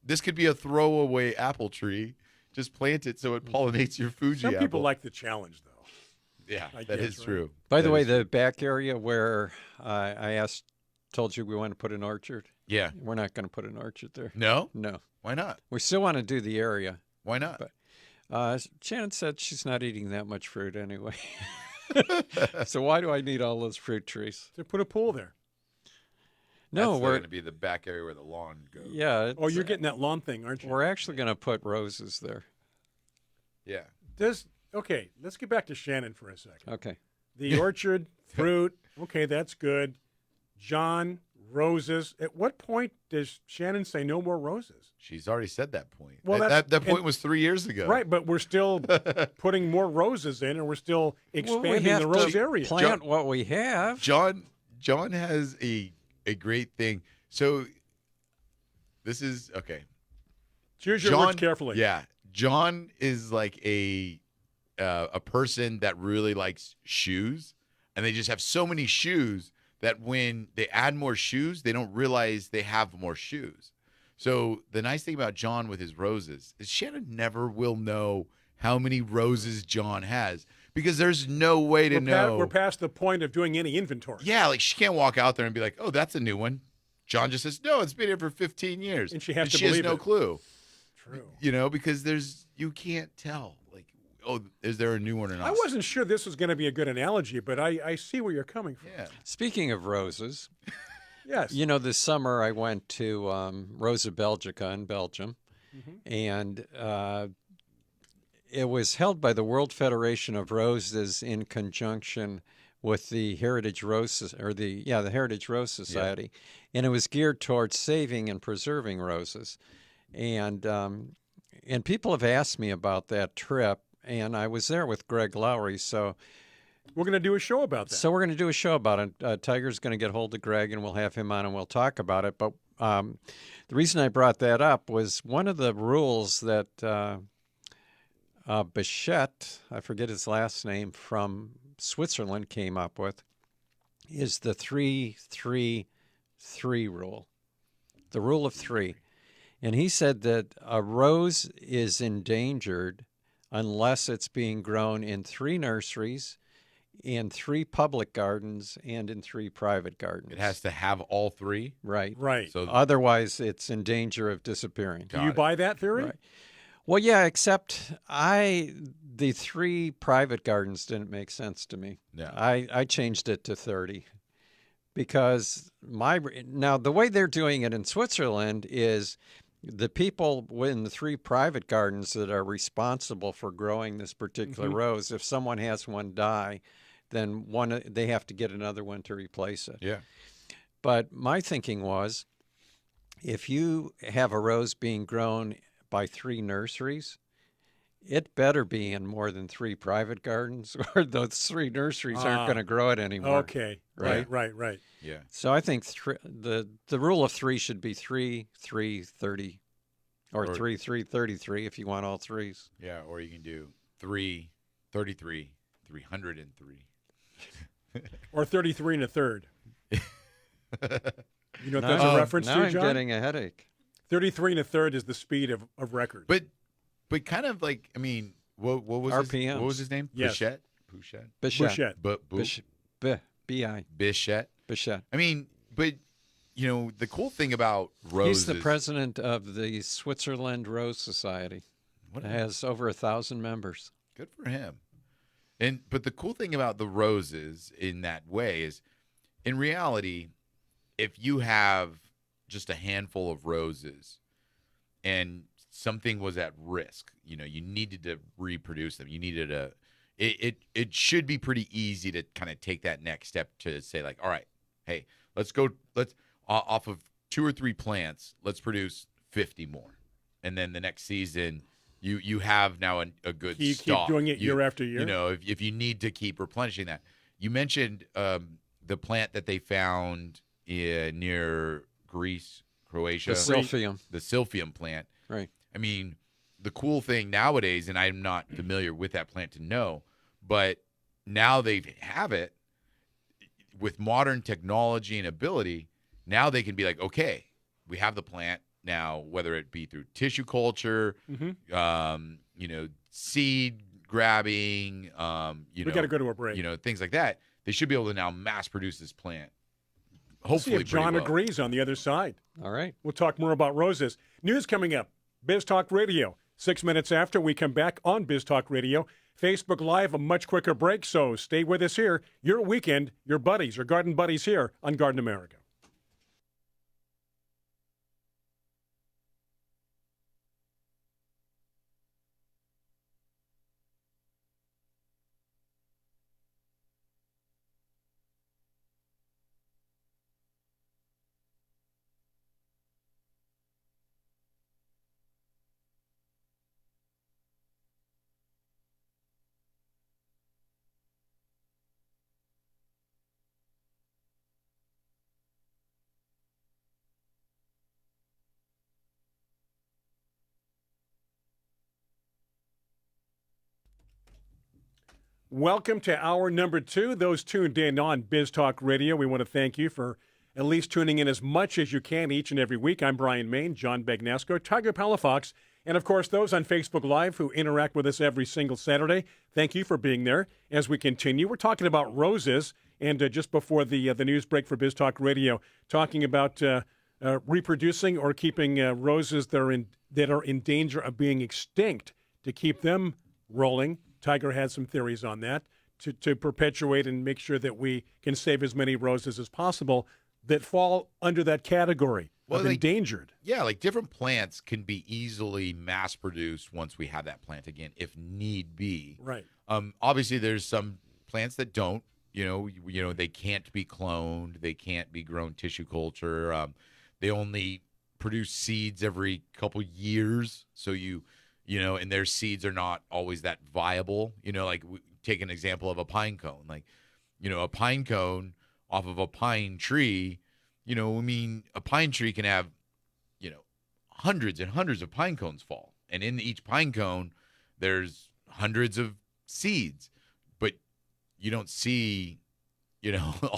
This could be a throwaway apple tree. Just plant it so it pollinates your Fuji Some apple. people like the challenge, though. Yeah, I that guess, is right? true. By the That way, is true. the back area where I told you we want to put an orchard, Yeah. we're not going to put an orchard there. No? No. Why not? We still want to do the area. Why not? Shannon said she's not eating that much fruit anyway. So why do I need all those fruit trees? To put a pool there. No, That's we're going to be the back area where the lawn goes. yeah. Oh, you're getting that lawn thing, aren't you? We're actually going to put roses there. Yeah. Okay, let's get back to Shannon for a second. Okay. The orchard, fruit, okay, that's good. John, Roses. At what point does Shannon say no more roses? She's already said that point. Well, that point was 3 years ago. Right, but we're still putting more roses in, and we're still expanding have the rose to area. plant what we have. John has a great thing. So this is okay. Choose your words carefully. Yeah, John is like a person that really likes shoes, and they just have so many shoes that when they add more shoes, they don't realize they have more shoes. So the nice thing about John with his roses is Shannon never will know how many roses John has because there's no way to know. We're past the point of doing any inventory. Yeah, like she can't walk out there and be like, "Oh, that's a new one." John just says, "No, it's been here for 15 years," and she has has no clue. True. Because you can't tell. Like, oh, is there a new one or not? I wasn't sure this was going to be a good analogy, but I see where you're coming from. Yeah. Speaking of roses, yes. this summer I went to Rosa Belgica in Belgium, and it was held by the World Federation of Roses in conjunction with the Heritage Rose the Heritage Rose Society, and it was geared towards saving and preserving roses, and people have asked me about that trip, and I was there with Greg Lowry, so we're going to do a show about that. So we're going to do a show about it. Tiger's going to get hold of Greg, and we'll have him on, and we'll talk about it. But the reason I brought that up was one of the rules that Bichette, I forget his last name, from Switzerland came up with, is the 3-3-3 rule, the rule of three. And he said that a rose is endangered unless it's being grown in 3 nurseries, in 3 public gardens, and in 3 private gardens. It has to have all 3? Right. Right. So otherwise, it's in danger of disappearing. Do you buy that theory? Right. Well, yeah, except the 3 private gardens didn't make sense to me. Yeah. I changed it to 30 because now the way they're doing it in Switzerland is the people in the 3 private gardens that are responsible for growing this particular rose, if someone has one die, then they have to get another one to replace it. Yeah. But my thinking was, if you have a rose being grown by 3 nurseries, it better be in more than 3 private gardens, or those 3 nurseries aren't going to grow it anymore. Okay. Right. Yeah. So I think the rule of 3 should be 3, 3, 30, or 3, 3, 33 if you want all 3s. Yeah, or you can do 3, 33, 303. Or 33 and a third. You know what that's Now- a reference now to, I'm John? getting a headache. 33 and a third is the speed of record. But kind of like, I mean, what was RPMs. what was his name? Yes. Bichette? Bichette. Bichette? Bichette. I mean, but the cool thing about roses. He's the president of the Switzerland Rose Society. It has over 1,000 members. Good for him. But the cool thing about the roses in that way is, in reality, if you have just a handful of roses and something was at risk, you needed to reproduce them. You needed it should be pretty easy to kind of take that next step to say, like, all right, hey, let's off of 2 or 3 plants, let's produce 50 more. And then the next season, you have now a good stock. Keep doing it year after year. If you need to keep replenishing that. You mentioned the plant that they found near Greece, Croatia. The Silphium. The Silphium plant. Right. I mean, the cool thing nowadays, and I'm not familiar with that plant to know, but now they have it with modern technology and ability. Now they can be like, okay, we have the plant now, whether it be through tissue culture, seed grabbing, we got to go to a break. Things like that. They should be able to now mass produce this plant. Let's see Hopefully, if John pretty well. agrees on the other side. All right. We'll talk more about roses. News coming up. Biz Talk Radio. 6 minutes after we come back on Biz Talk Radio. Facebook Live, a much quicker break, so stay with us here. Your weekend, your buddies, your garden buddies here on Garden America. Welcome to hour number 2. Those tuned in on Biz Talk Radio, we want to thank you for at least tuning in as much as you can each and every week. I'm Brian Main, John Bagnasco, Tiger Palafox, and of course those on Facebook Live who interact with us every single Saturday. Thank you for being there. As we continue, we're talking about roses, and just before the news break for Biz Talk Radio, talking about reproducing or keeping roses that are in danger of being extinct to keep them rolling. Tiger has some theories on that to perpetuate and make sure that we can save as many roses as possible that fall under that category of endangered. Yeah, like different plants can be easily mass produced once we have that plant again, if need be. Right. Obviously, there's some plants that don't. You know, they can't be cloned. They can't be grown tissue culture. They only produce seeds every couple years. So and their seeds are not always that viable. Like take an example of a pine cone. Like, a pine cone off of a pine tree, a pine tree can have, hundreds and hundreds of pine cones fall. And in each pine cone, there's hundreds of seeds. But you don't see,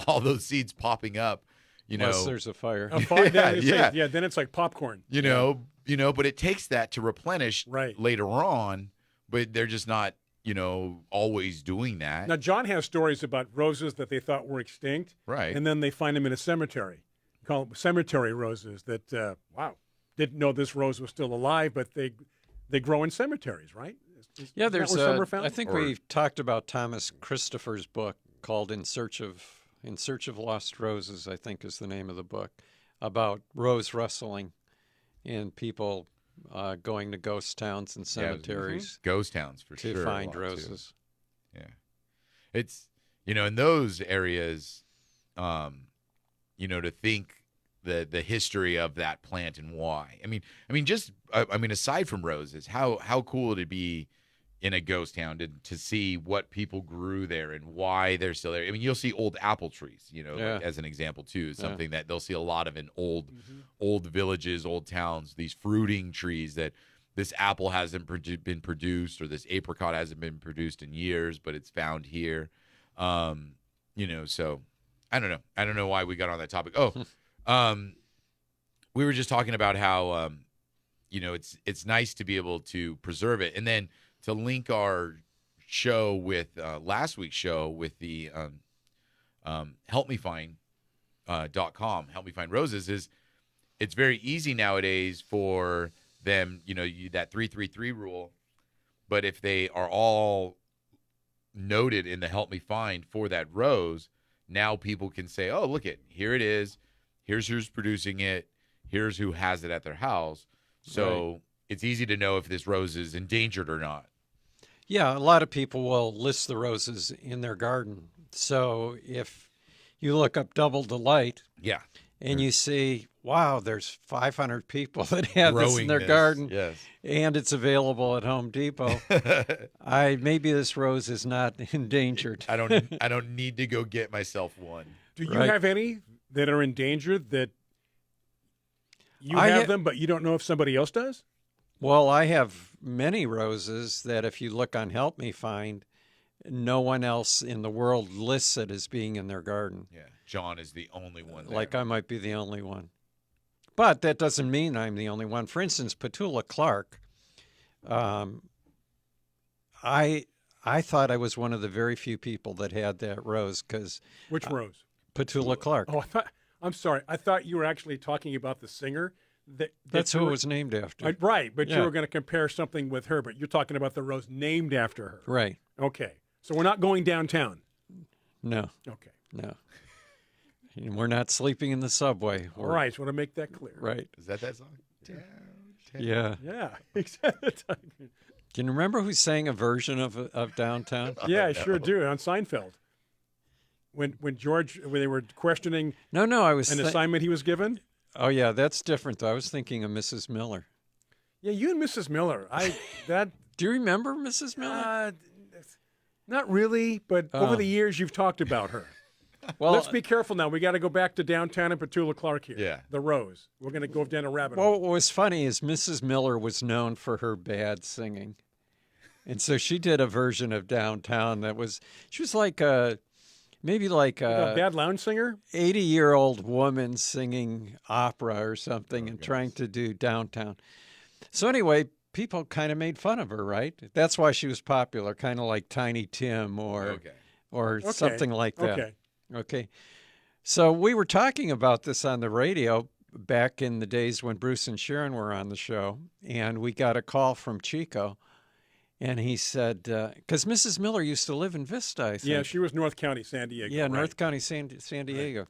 all those seeds popping up, Unless there's a fire. Then it's like popcorn. But it takes that to replenish later on, but they're just not, always doing that. Now, John has stories about roses that they thought were extinct. Right. And then they find them in a cemetery, called cemetery roses that, didn't know this rose was still alive, but they grow in cemeteries, right? Yeah, there's I think we've talked about Thomas Christopher's book called In Search of Lost Roses, I think is the name of the book, about rose rustling and people going to ghost towns and cemeteries. Ghost towns, for sure. To find roses. Too. Yeah. It's, in those areas, to think the history of that plant and why. Aside from roses, how cool would it be in a ghost town to see what people grew there and why they're still there. You'll see old apple trees, as an example too, something that they'll see a lot of in old villages, old towns, these fruiting trees that this apple hasn't been produced or this apricot hasn't been produced in years, but it's found here. So I don't know. I don't know why we got on that topic. We were just talking about how, it's nice to be able to preserve it. And then to link our show with last week's show with the helpmefind.com, Help Me Find Roses, is it's very easy nowadays for them, that 333 rule. But if they are all noted in the Help Me Find for that rose, now people can say, oh, look here it is. Here's who's producing it. Here's who has it at their house. So it's easy to know if this rose is endangered or not. Yeah, a lot of people will list the roses in their garden. So if you look up Double Delight, and you see, wow, there's 500 people that have this in their garden, and it's available at Home Depot. Maybe this rose is not endangered. I don't need to go get myself one. Do you have any that are endangered that you have them, but you don't know if somebody else does? Well, I have many roses that if you look on Help Me Find, no one else in the world lists it as being in their garden. Yeah, John is the only one there. Like I might be the only one. But that doesn't mean I'm the only one. For instance, Petula Clark, I thought I was one of the very few people that had that rose. Which rose? Petula Clark. Oh, I'm sorry. I thought you were actually talking about the singer. That's who it was named after. Right, but you were going to compare something with her, but you're talking about the rose named after her. Right. Okay. So we're not going downtown. No. Okay. No. And we're not sleeping in the subway. All right. Just want to make that clear. Right. Is that song? Downtown. Yeah. Yeah. Exactly. Can you remember who sang a version of Downtown? Yeah, I sure do. On Seinfeld. When they were questioning an assignment he was given. Oh, yeah, that's different, though. I was thinking of Mrs. Miller. Yeah, you and Mrs. Miller. Do you remember Mrs. Miller? Not really, but over the years you've talked about her. Well, let's be careful now. We got to go back to downtown and Petula Clark here. Yeah. The Rose. We're going to go down a rabbit hole. Well, what was funny is Mrs. Miller was known for her bad singing. And so she did a version of Downtown that was, she was like maybe like A a bad lounge singer? 80-year-old woman singing opera or something and trying goodness. to do Downtown. So anyway, people kind of made fun of her, right? That's why she was popular, kind of like Tiny Tim or Okay. something like that. Okay. Okay. So we were talking about this on the radio back in the days when Bruce and Sharon were on the show, and we got a call from Chico, and he said, because Mrs. Miller used to live in Vista, I think. Yeah, she was North County, San Diego. Yeah, right. North County, San Diego.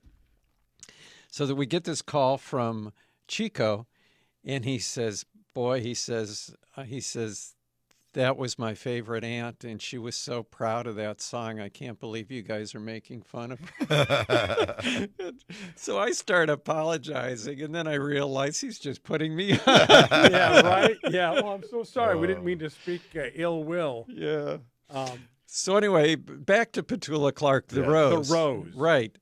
So that we get this call from Chico, and he says, "Boy," he says, that was my favorite aunt, and she was so proud of that song. I can't believe you guys are making fun of her." So I start apologizing, and then I realize he's just putting me on. Yeah, right? Yeah. Well, I'm so sorry. We didn't mean to speak ill will. Yeah. Um, So anyway, back to Petula Clark, the Rose. The Rose. Right.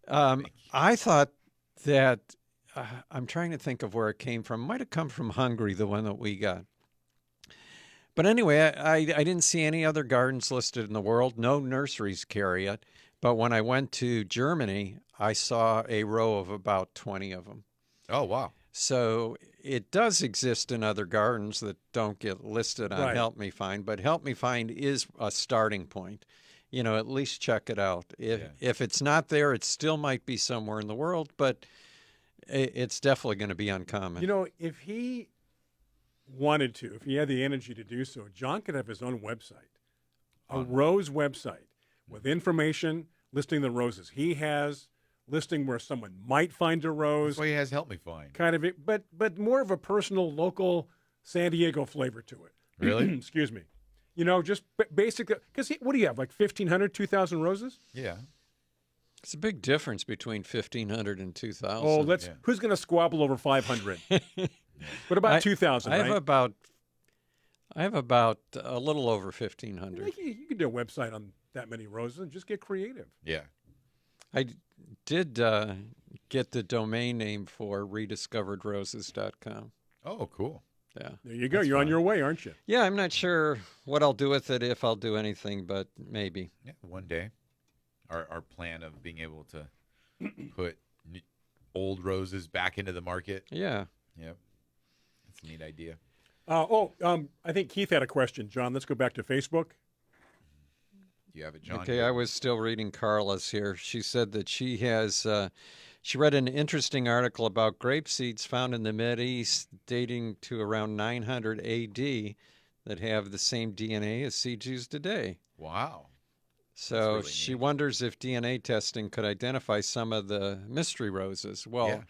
I thought that, I'm trying to think of where it came from. Might have come from Hungary, the one that we got. But anyway, I didn't see any other gardens listed in the world. No nurseries carry it. But when I went to Germany, I saw a row of about 20 of them. Oh, wow. So it does exist in other gardens that don't get listed on Right. Help Me Find, but Help Me Find is a starting point. You know, at least check it out. If it's not there, it still might be somewhere in the world, but it's definitely going to be uncommon. You know, if he wanted to, if he had the energy to do so, John could have his own website, a rose website with information listing the roses he has, listing where someone might find a rose, That's why he has Help Me Find. kind of, but more of a personal, local San Diego flavor to it. Really? Excuse me. You know, just basically, because what do you have, like 1,500, 2,000 roses? Yeah. It's a big difference between 1,500 and 2,000. Oh, Yeah. who's going to squabble over 500? What about 2,000, I right? have about a little over 1,500. You could do a website on that many roses and just get creative. Yeah. I did get the domain name for rediscoveredroses.com. Oh, cool. Yeah. There you go. That's You're on fine. your way, aren't you? Yeah, I'm not sure what I'll do with it, if I'll do anything, but maybe. Yeah, one day. Our plan of being able to put old roses back into the market. Yeah. Yep. That's a neat idea. I think Keith had a question. John, let's go back to Facebook. You have it, John? Okay, I was still reading Carla's here. She said that she has, she read an interesting article about grape seeds found in the Mideast dating to around 900 AD that have the same DNA as seeds used today. Wow. So really she neat. wonders if DNA testing could identify some of the mystery roses. Well, Yeah.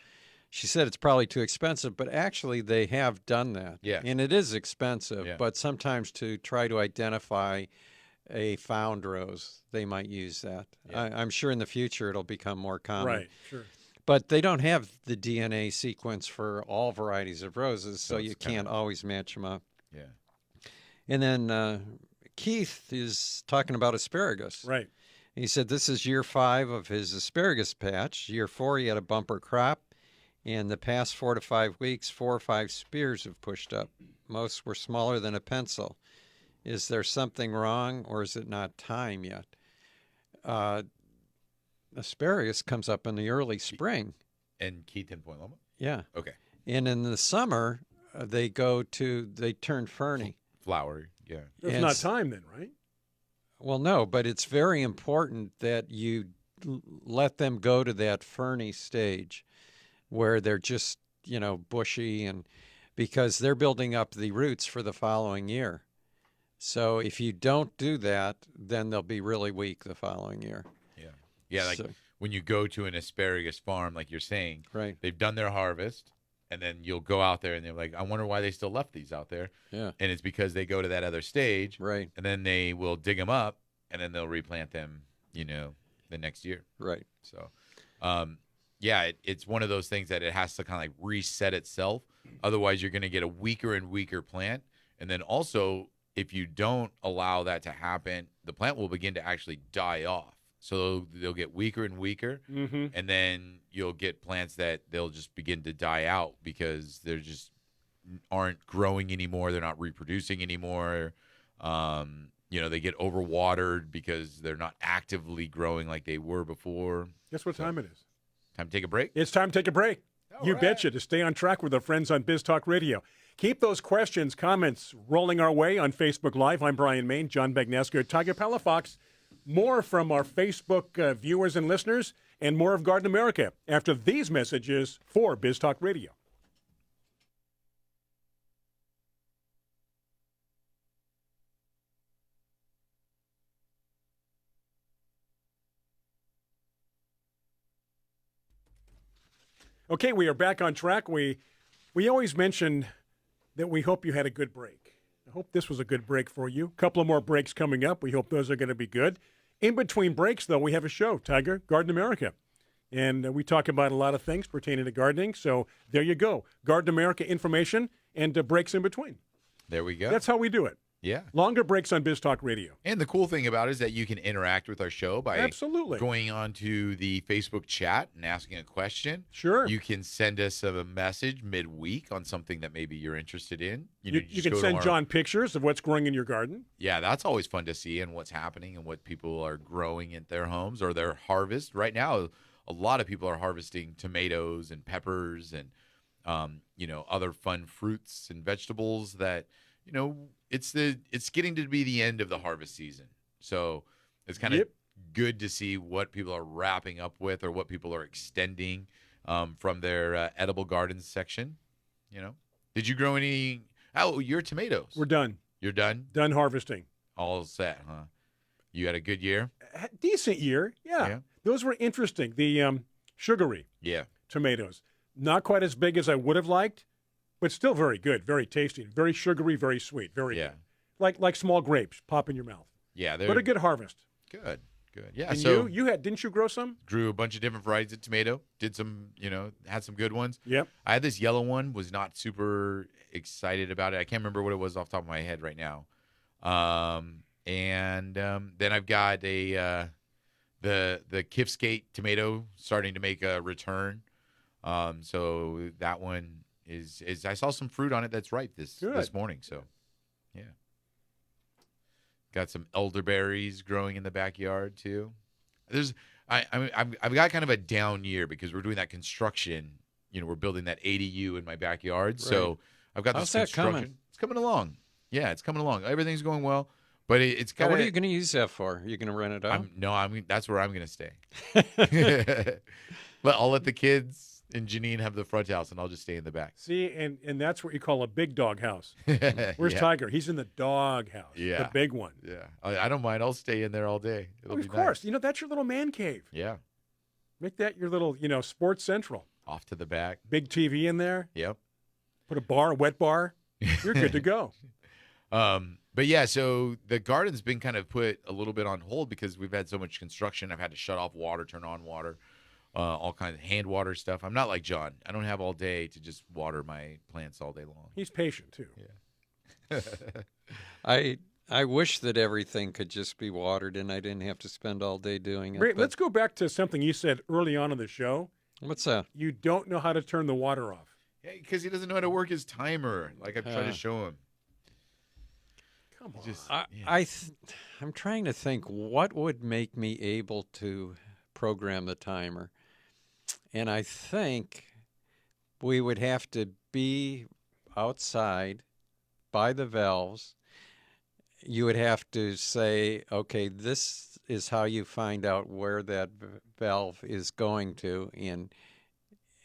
she said it's probably too expensive, but actually they have done that. Yeah. And it is expensive, Yeah. but sometimes to try to identify a found rose, they might use that. Yeah. I'm sure in the future it'll become more common. Right, sure. But they don't have the DNA sequence for all varieties of roses, so it's you kinda- can't always match them up. Yeah. And then Keith is talking about asparagus. Right. He said this is year 5 of his asparagus patch. Year 4, he had a bumper crop. In the past 4 to 5 weeks, 4 or 5 spears have pushed up. Most were smaller than a pencil. Is there something wrong, or is it not time yet? Asparagus comes up in the early spring. And Keith in Point Loma? Yeah. Okay. And in the summer, they turn ferny. Flowery. Yeah. It's And not s- time then, right? Well, no, but it's very important that you let them go to that ferny stage where they're just, bushy, and because they're building up the roots for the following year. So if you don't do that, then they'll be really weak the following year. Yeah. Yeah. Like So- when you go to an asparagus farm, like you're saying, Right. they've done their harvest, and then you'll go out there and they're like, I wonder why they still left these out there. Yeah. And it's because they go to that other stage, Right. and then they will dig them up, and then they'll replant them, the next year. Right. So, it's one of those things that it has to kind of like reset itself. Otherwise, you're going to get a weaker and weaker plant. And then also, if you don't allow that to happen, the plant will begin to actually die off. So they'll get weaker and weaker. Mm-hmm. And then you'll get plants that they'll just begin to die out because they're just aren't growing anymore. They're not reproducing anymore. They get overwatered because they're not actively growing like they were before. Guess what time it is? Time to take a break? It's time to take a break. You right. betcha, to stay on track with our friends on Biz Talk Radio. Keep those questions, comments rolling our way on Facebook Live. I'm Brian Main, John Bagneska, Tiger Palafox. More from our Facebook viewers and listeners, and more of Garden America after these messages for Biz Talk Radio. Okay, we are back on track. We always mention that we hope you had a good break. I hope this was a good break for you. A couple of more breaks coming up. We hope those are going to be good. In between breaks, though, we have a show, Tiger, Garden America. And we talk about a lot of things pertaining to gardening. So there you go. Garden America information and breaks in between. There we go. That's how we do it. Yeah. Longer breaks on Biz Talk Radio. And the cool thing about it is that you can interact with our show by Absolutely. going on to the Facebook chat and asking a question. Sure. You can send us a message midweek on something that maybe you're interested in. You can send John pictures of what's growing in your garden. Yeah, that's always fun to see and what's happening and what people are growing at their homes or their harvest. Right now, a lot of people are harvesting tomatoes and peppers and other fun fruits and vegetables that it's getting to be the end of the harvest season. So it's kind of good to see what people are wrapping up with or what people are extending from their edible gardens section. Did you grow any? Oh, your tomatoes. We're done. You're done? Done harvesting. All set, huh? You had a good year? Decent year, yeah. Those were interesting. The sugary tomatoes. Not quite as big as I would have liked, but still very good, very tasty, very sugary, very sweet, very good. Like small grapes, pop in your mouth. Yeah, but a good harvest. Good. Yeah. And so didn't you grow some? Grew a bunch of different varieties of tomato. Did some, had some good ones. Yep. I had this yellow one. Was not super excited about it. I can't remember what it was off the top of my head right now. And then I've got the Kifskate tomato starting to make a return. So that one is I saw some fruit on it that's ripe this morning. So, yeah. Got some elderberries growing in the backyard too. I've got kind of a down year because we're doing that construction. We're building that ADU in my backyard. Right. So I've got this construction. Coming? It's coming along. Yeah, it's coming along. Everything's going well. But it's kind of. What are you going to use that for? Are you going to rent it out? That's where I'm going to stay. But I'll let the kids and Janine have the front house, and I'll just stay in the back. See, and that's what you call a big dog house. Where's Tiger? He's in the dog house, the big one. Yeah, I don't mind. I'll stay in there all day. Of course. Nice. That's your little man cave. Yeah. Make that your little, sports central. Off to the back. Big TV in there. Yep. Put a wet bar. You're good to go. But yeah, so the garden's been kind of put a little bit on hold because we've had so much construction. I've had to shut off water, turn on water. All kinds of hand water stuff. I'm not like John. I don't have all day to just water my plants all day long. He's patient too. Yeah. I wish that everything could just be watered and I didn't have to spend all day doing it. Ray, let's go back to something you said early on in the show. What's that? You don't know how to turn the water off. Yeah, because he doesn't know how to work his timer. Like I'm trying to show him. Come on. I'm trying to think what would make me able to program the timer. And I think we would have to be outside by the valves. You would have to say, okay, this is how you find out where that valve is going to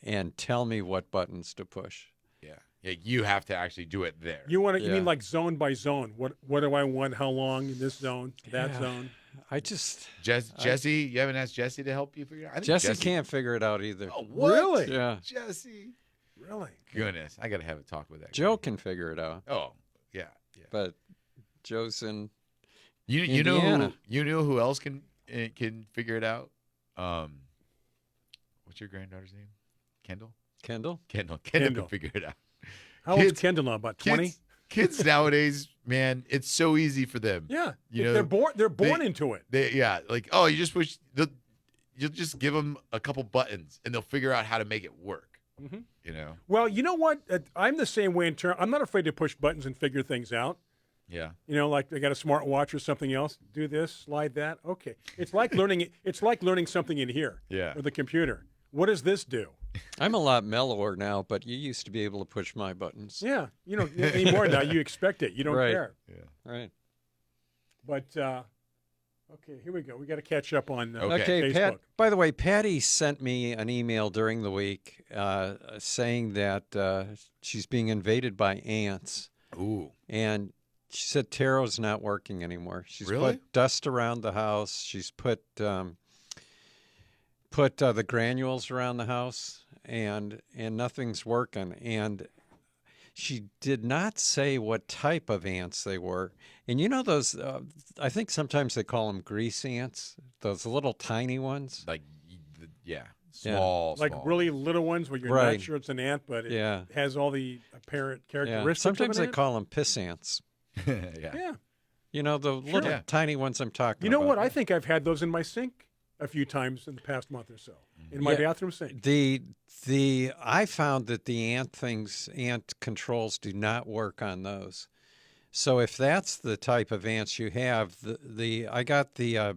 and tell me what buttons to push. Yeah, you have to actually do it there. You mean like zone by zone? What do I want? How long in this zone? That zone? Jesse, you haven't asked Jesse to help you figure it out? Jesse can't figure it out either. Oh, what? Really? Yeah. Jesse. Really? Goodness, I got to have a talk with that Joe guy. can figure it out. Oh, yeah. But Joe's in you know who else can figure it out? What's your granddaughter's name? Kendall can figure it out. How old's Kendall now? About 20? Kids nowadays, man, it's so easy for them. Yeah, they're born into it. You just push. You'll just give them a couple buttons, and they'll figure out how to make it work. Mm-hmm. Well, you know what? I'm the same way in turn. I'm not afraid to push buttons and figure things out. Yeah. You know, like they got a smartwatch or something else. Do this, slide that. Okay, it's like learning. It's like learning something in here. Yeah. With the computer. What does this do? I'm a lot mellower now, but you used to be able to push my buttons. Yeah, you don't anymore now. You expect it. You don't Right. care. Yeah. Right. But okay, here we go. We got to catch up on Okay. Facebook. Pat. By the way, Patty sent me an email during the week saying that she's being invaded by ants, Ooh. and she said Taro's not working anymore. She's Really? put dust around the house. She's put the granules around the house, and nothing's working. And she did not say what type of ants they were. And you know those, I think sometimes they call them grease ants, those little tiny ones. Like, yeah. Small. Like small. really little ones where you're Right. not sure it's an ant, but it Yeah. has all the apparent Yeah. characteristics. Sometimes of they an ant. call them piss ants. Yeah. Yeah. You know, the little Yeah. tiny ones I'm talking about. You know what? I think I've had those in my sink a few times in the past month or so, in my Yeah. bathroom sink. I found that the ant controls do not work on those. So if that's the type of ants you have, I got the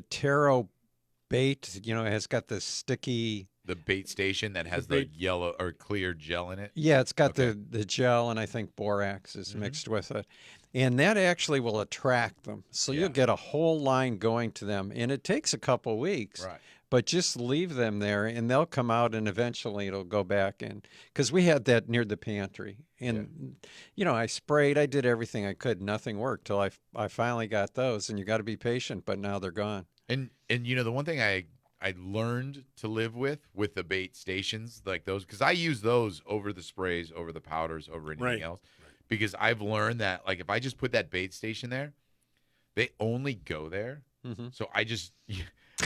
taro bait. You know, it has got the sticky. The bait station that has The the yellow or clear gel in it. Yeah, it's got Okay. the gel, and I think borax is Mm-hmm. mixed with it. And that actually will attract them. So Yeah. you'll get a whole line going to them. And it takes a couple weeks. Right. But just leave them there, and they'll come out, and eventually it'll go back in. Because we had that near the pantry. And, you know, I sprayed. I did everything I could. Nothing worked till I finally got those. And you got to be patient, but now they're gone. And you know, the one thing I learned to live with the bait stations like those, because I use those over the sprays, over the powders, over anything Right. else. Because I've learned that, like, if I just put that bait station there, they only go there. Mhm. So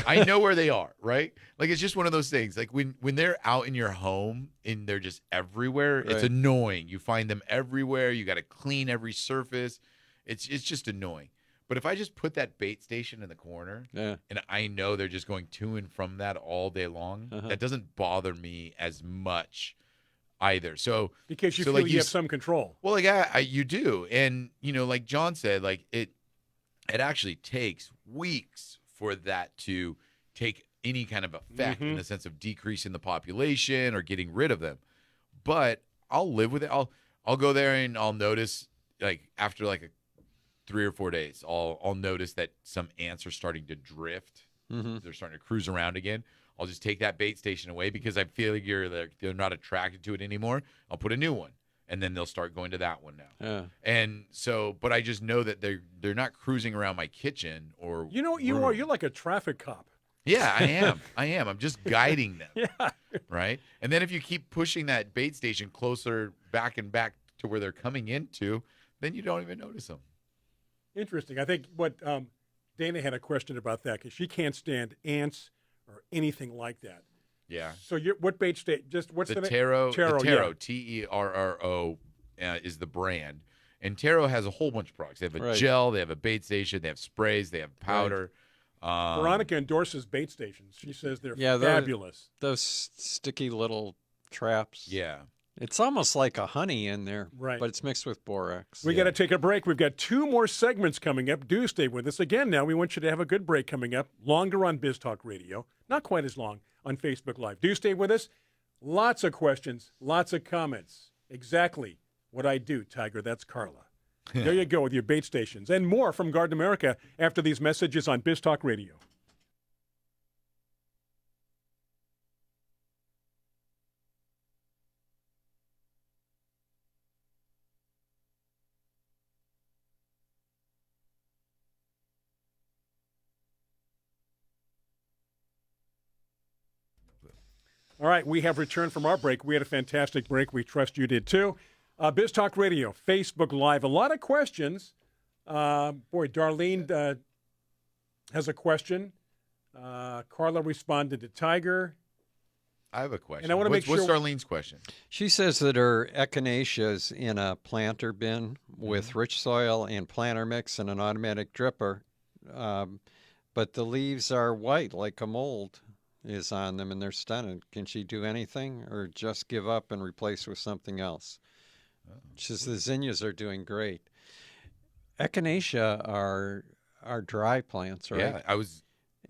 I know where they are, right? Like, it's just one of those things. Like when they're out in your home and they're just everywhere, it's Right. annoying. You find them everywhere. You got to clean every surface. It's just annoying. But if I just put that bait station in the corner, Yeah. and I know they're just going to and from that all day long, Uh-huh. that doesn't bother me as much either. So Because you so, feel like, you have some control. well, like you do, and you know, like John said, like it actually takes weeks for that to take any kind of effect in the sense of decreasing the population or getting rid of them. But I'll live with it. I'll go there and I'll notice, like, after like 3 or 4 days, I'll notice that some ants are starting to drift. Mm-hmm. They're starting to cruise around again. I'll just take that bait station away because I feel like they're not attracted to it anymore. I'll put a new one, and then they'll start going to that one now. Yeah. And so, but I just know that they're not cruising around my kitchen or You know what you are? room. You're like a traffic cop. Yeah, I am. I'm just guiding them. Yeah. Right. And then if you keep pushing that bait station closer back and back to where they're coming into, then you don't even notice them. Interesting. I think what Dana had a question about that because she can't stand ants or anything like that. Yeah. So what bait state? Just what's the The name? Taro, Taro, the Taro, yeah. Terro is the brand. And Taro has a whole bunch of products. They have a Right. gel, they have a bait station, they have sprays, they have powder. Veronica endorses bait stations. She says they're Yeah, those- fabulous. Those sticky little traps. Yeah. It's almost like a honey in there, Right. but it's mixed with borax. We got to take a break. We've got 2 more segments coming up. Do stay with us. Again, now we want you to have a good break coming up. Longer on Biz Talk Radio. Not quite as long on Facebook Live. Do stay with us. Lots of questions, lots of comments. Exactly what I do, Tiger. That's Carla. There you go with your bait stations and more from Garden America after these messages on Biz Talk Radio. All right, we have returned from our break. We had a fantastic break. We trust you did too. Biz Talk Radio, Facebook Live. A lot of questions. Boy, Darlene has a question. Carla responded to Tiger. I have a question. And I wanna make What's sure- Darlene's question? She says that her echinacea is in a planter bin with rich soil and planter mix and an automatic dripper, but the leaves are white like a mold is on them and they're stunted. Can she do anything or just give up and replace with something else? She says the zinnias are doing great. echinacea are dry plants, right? Yeah, I was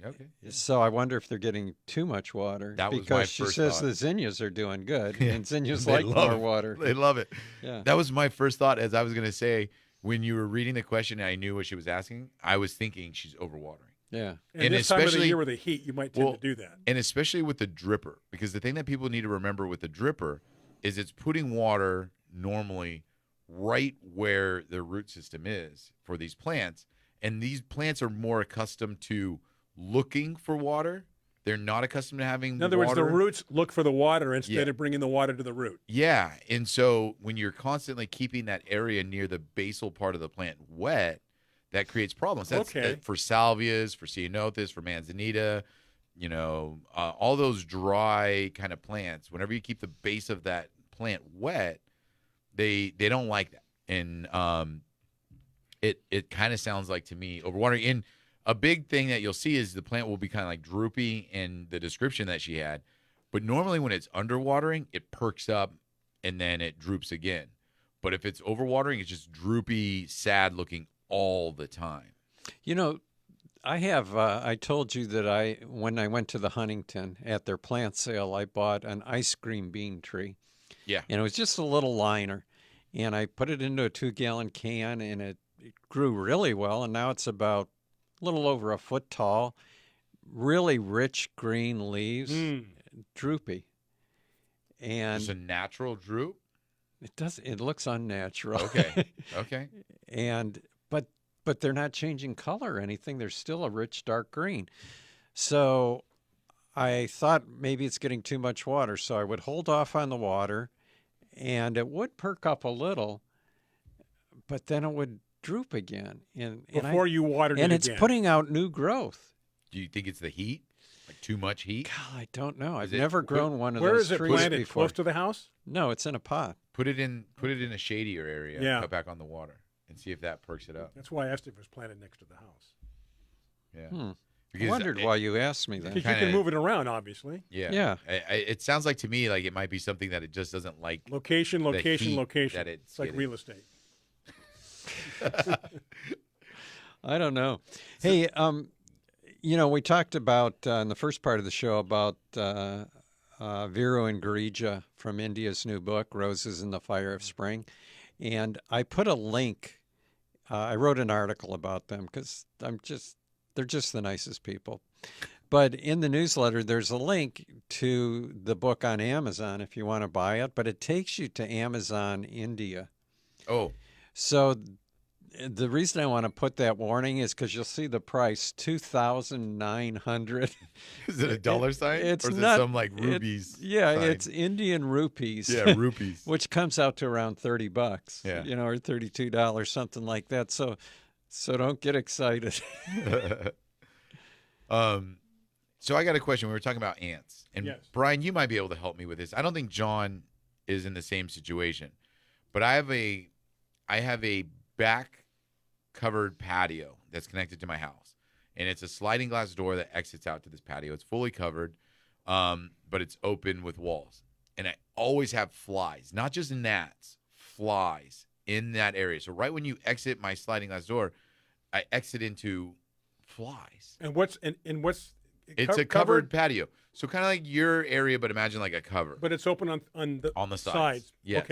okay. So I wonder if they're getting too much water. That was my because she first says thought. the zinnias are doing good, Yeah. and zinnias They like love more it. water. They love it. Yeah. That was my first thought as I was going to say when you were reading the question and I knew what she was asking, I was thinking she's overwatering. Yeah. And this time of the year with the heat, you might tend to do that. And especially with the dripper, because the thing that people need to remember with the dripper is it's putting water normally right where the root system is for these plants. And these plants are more accustomed to looking for water. They're not accustomed to having In other words, the roots look for the water instead of bringing the water to the root. Yeah. And so when you're constantly keeping that area near the basal part of the plant wet, that creates problems. That's for salvias, for ceanothus, for manzanita, all those dry kind of plants. Whenever you keep the base of that plant wet, they don't like that. And it kind of sounds like to me overwatering. And a big thing that you'll see is the plant will be kind of like droopy in the description that she had. But normally when it's underwatering, it perks up and then it droops again. But if it's overwatering, it's just droopy, sad looking all the time. I have, I told you that when I went to the Huntington at their plant sale, I bought an ice cream bean tree. Yeah. And it was just a little liner. And I put it into a 2-gallon can, and it grew really well. And now it's about a little over a foot tall, really rich green leaves, droopy. And it's a natural droop? It looks unnatural. Okay. But they're not changing color or anything. They're still a rich dark green. So I thought maybe it's getting too much water. So I would hold off on the water, and it would perk up a little, but then it would droop again. Before you watered it again. And it's putting out new growth. Do you think it's the heat? Like too much heat? God, I don't know. I've never grown one of Where those is it trees planted? before. Close to the house? No, it's in a pot. Put it in a shadier area. Yeah. Cut back on the water and see if that perks it up. That's why I asked if it was planted next to the house. Yeah. I wondered why you asked me that. Because you can move it around, obviously. Yeah. It sounds like to me like it might be something that it just doesn't like. Location. That It's like real estate. I don't know. Hey, we talked about in the first part of the show about Viru and Girija from India's new book, Roses in the Fire of Spring. And I put a link. I wrote an article about them because they're just the nicest people. But in the newsletter, there's a link to the book on Amazon if you want to buy it, but it takes you to Amazon India. Oh. So The reason I want to put that warning is because you'll see the price, $2,900. Is it a dollar sign? It's or is not, it some like rupees? It's Indian rupees. Yeah, rupees. Which comes out to around $30. Yeah. Or $32, something like that. So don't get excited. So I got a question. We were talking about ants, and Yes. Brian, you might be able to help me with this. I don't think John is in the same situation, but I have a back covered patio that's connected to my house, and it's a sliding glass door that exits out to this patio. It's fully covered, but it's open with walls, and I always have flies, not just gnats, flies in that area. So right when you exit my sliding glass door, I exit into flies. And what's It's a covered patio. So kind of like your area, but imagine like a cover. But it's open on the sides. Yes.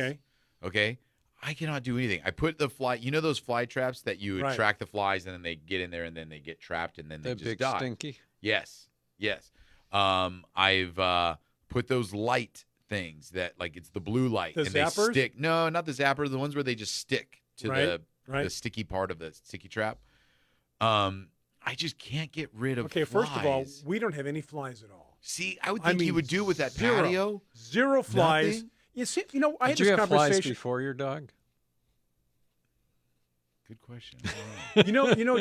Okay. I cannot do anything. I put the fly, those fly traps that you attract the flies and then they get in there and then they get trapped and then they just big die. stinky. Yes. I've put those light things that like it's the blue light The and zappers? they stick. No, not the zapper. The ones where they just stick to the sticky part of the sticky trap. I just can't get rid of flies. First of all, we don't have any flies at all. See, I would think you would do with that patio. Zero flies. Nothing? You see, I had Did this you have flies conversation. before your dog? Good question.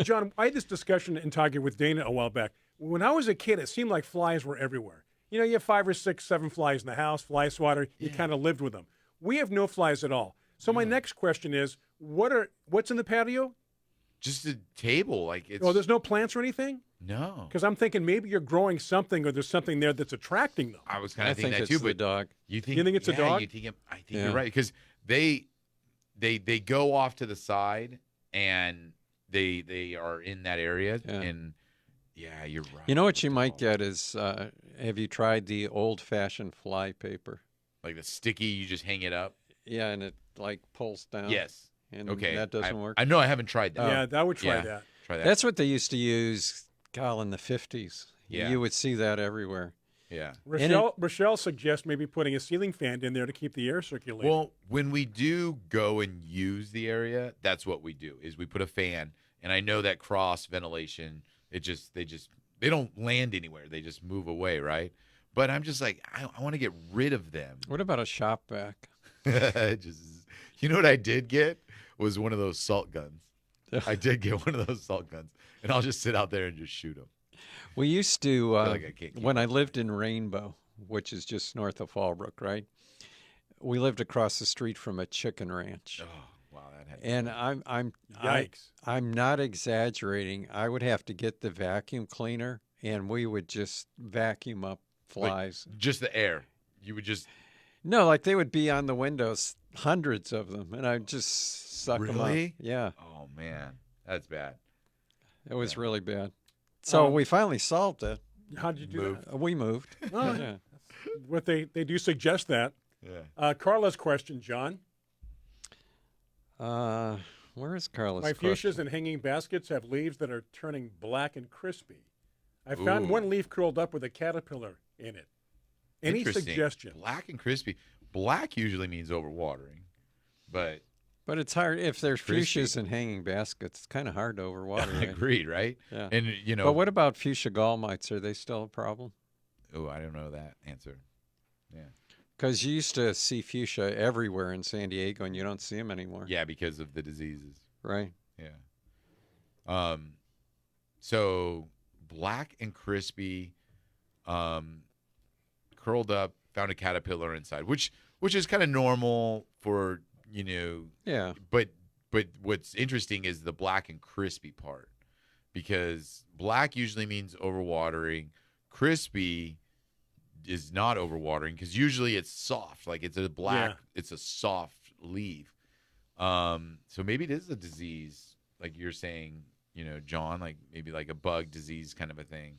John, I had this discussion in talking with Dana a while back. When I was a kid, it seemed like flies were everywhere. You have 5 or 6, 7 flies in the house, fly swatter. You kind of lived with them. We have no flies at all. So my next question is, what's in the patio? Just a table, like it's. Oh, there's no plants or anything? No. Because I'm thinking maybe you're growing something or there's something there that's attracting them. I was kind of thinking that it's too, the but dog. you think it's a dog? I think you're right because they go off to the side and they are in that area, Yeah. and yeah, you're right. You know what you might get is, have you tried the old-fashioned fly paper? Like the sticky, you just hang it up. Yeah, and it like pulls down. Yes. And Okay. that doesn't work. I know I haven't tried that. Yeah, I would try Yeah. that. Try that. That's what they used to use, in the 50s. Yeah. You would see that everywhere. Yeah. Rochelle suggests maybe putting a ceiling fan in there to keep the air circulating. Well, when we do go and use the area, that's what we do. Is we put a fan, and I know that cross ventilation. They don't land anywhere. They just move away, right? But I'm just like, I want to get rid of them. What about a shop vac? You know what I did get was one of those salt guns. I did get one of those salt guns, and I'll just sit out there and just shoot them. We used to, I feel like I can't keep when I lived in Rainbow, which is just north of Fallbrook, right? We lived across the street from a chicken ranch. Oh, wow, that had. And Yikes. I'm not exaggerating. I would have to get the vacuum cleaner, and we would just vacuum up flies. Just the air. You would just. No, like they would be on the windows, hundreds of them, and I'd just suck them up. Really? Yeah, Oh man, that's bad. it was really bad. So we finally solved it. How did you do Move. that? We moved. Oh, Yeah. What they do suggest that. Yeah. Carla's question, John. Where is Carla's My question? fuchsias and hanging baskets have leaves that are turning black and crispy. I found Ooh. one leaf curled up with a caterpillar in it. Any Interesting. suggestion? Black and crispy. Black usually means overwatering, but But it's hard if there's Crispy. fuchsias and hanging baskets. It's kind of hard to overwater. Right? agreed, right? Yeah. And you know, But what about fuchsia gall mites? Are they still a problem? oh, I don't know that answer. Yeah, Because you used to see fuchsia everywhere in San Diego, and you don't see them anymore. yeah, because of the diseases. Right. Yeah. So black and crispy, curled up, found a caterpillar inside, which is kind of normal for Yeah. But what's interesting is the black and crispy part, because black usually means overwatering. Crispy is not overwatering because usually it's soft, like it's a black, it's a soft leaf. So maybe it is a disease, like you're saying, John, like maybe like a bug disease kind of a thing,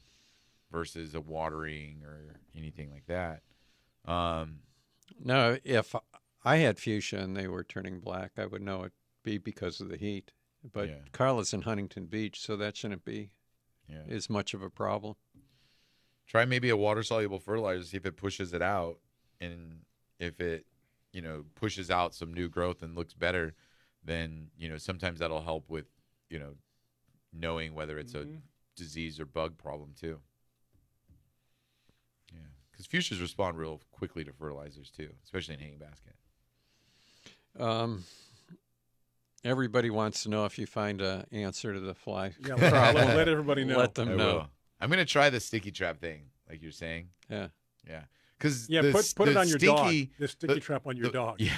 versus a watering or anything like that. No, if I had fuchsia and they were turning black, I would know it'd be because of the heat. But Yeah. Carla's in Huntington Beach, so that shouldn't be Yeah. as much of a problem. Try maybe a water soluble fertilizer, see if it pushes it out, and if it, pushes out some new growth and looks better, then sometimes that'll help with, knowing whether it's a disease or bug problem too. Yeah, because fuchsias respond real quickly to fertilizers too, especially in hanging basket. Everybody wants to know if you find an answer to the fly Yeah, problem. let everybody know. Let them I know. will. I'm gonna try the sticky trap thing, like you're saying. Yeah. Yeah, because Put it on your dog. The sticky trap on your the- dog. Yeah,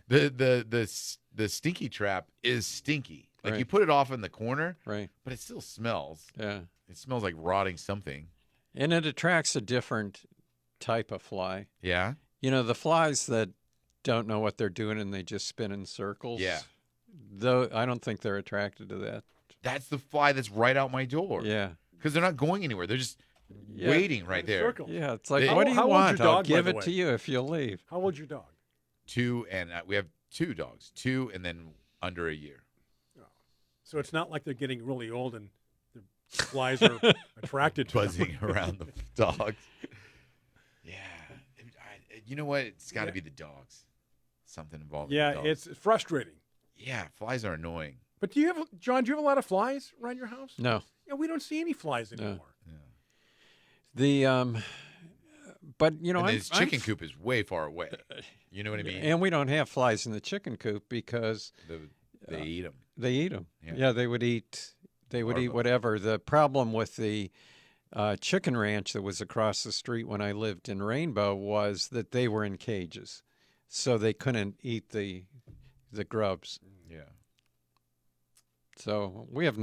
the stinky trap is stinky. Like Right. you put it off in the corner, Right. but it still smells. Yeah. It smells like rotting something. And it attracts a different type of fly. Yeah. The flies that don't know what they're doing and they just spin in circles. Yeah. Though I don't think they're attracted to that. That's the fly that's right out my door. Yeah. Because they're not going anywhere. They're just Yeah. waiting right there. Circle. Yeah. It's like, They- what do you How old's want? your I'll dog, by give the it way? to you if you'll leave. How old's your dog? 2, and we have 2 dogs. 2 and then under a year. So it's not like they're getting really old and the flies are attracted to them. Buzzing around the dogs. Yeah. You know what? It's got to Yeah. be the dogs. Something involved Yeah, with the dogs. it's frustrating. Yeah, flies are annoying. But John, do you have a lot of flies around your house? No. Yeah, we don't see any flies anymore. The but And this chicken coop is way far away. You know what I mean? And we don't have flies in the chicken coop because They eat them. they eat them. Yeah. Yeah, they would eat. They would eat Larvae. whatever. The problem with the chicken ranch that was across the street when I lived in Rainbow was that they were in cages, so they couldn't eat the grubs. Yeah. So we have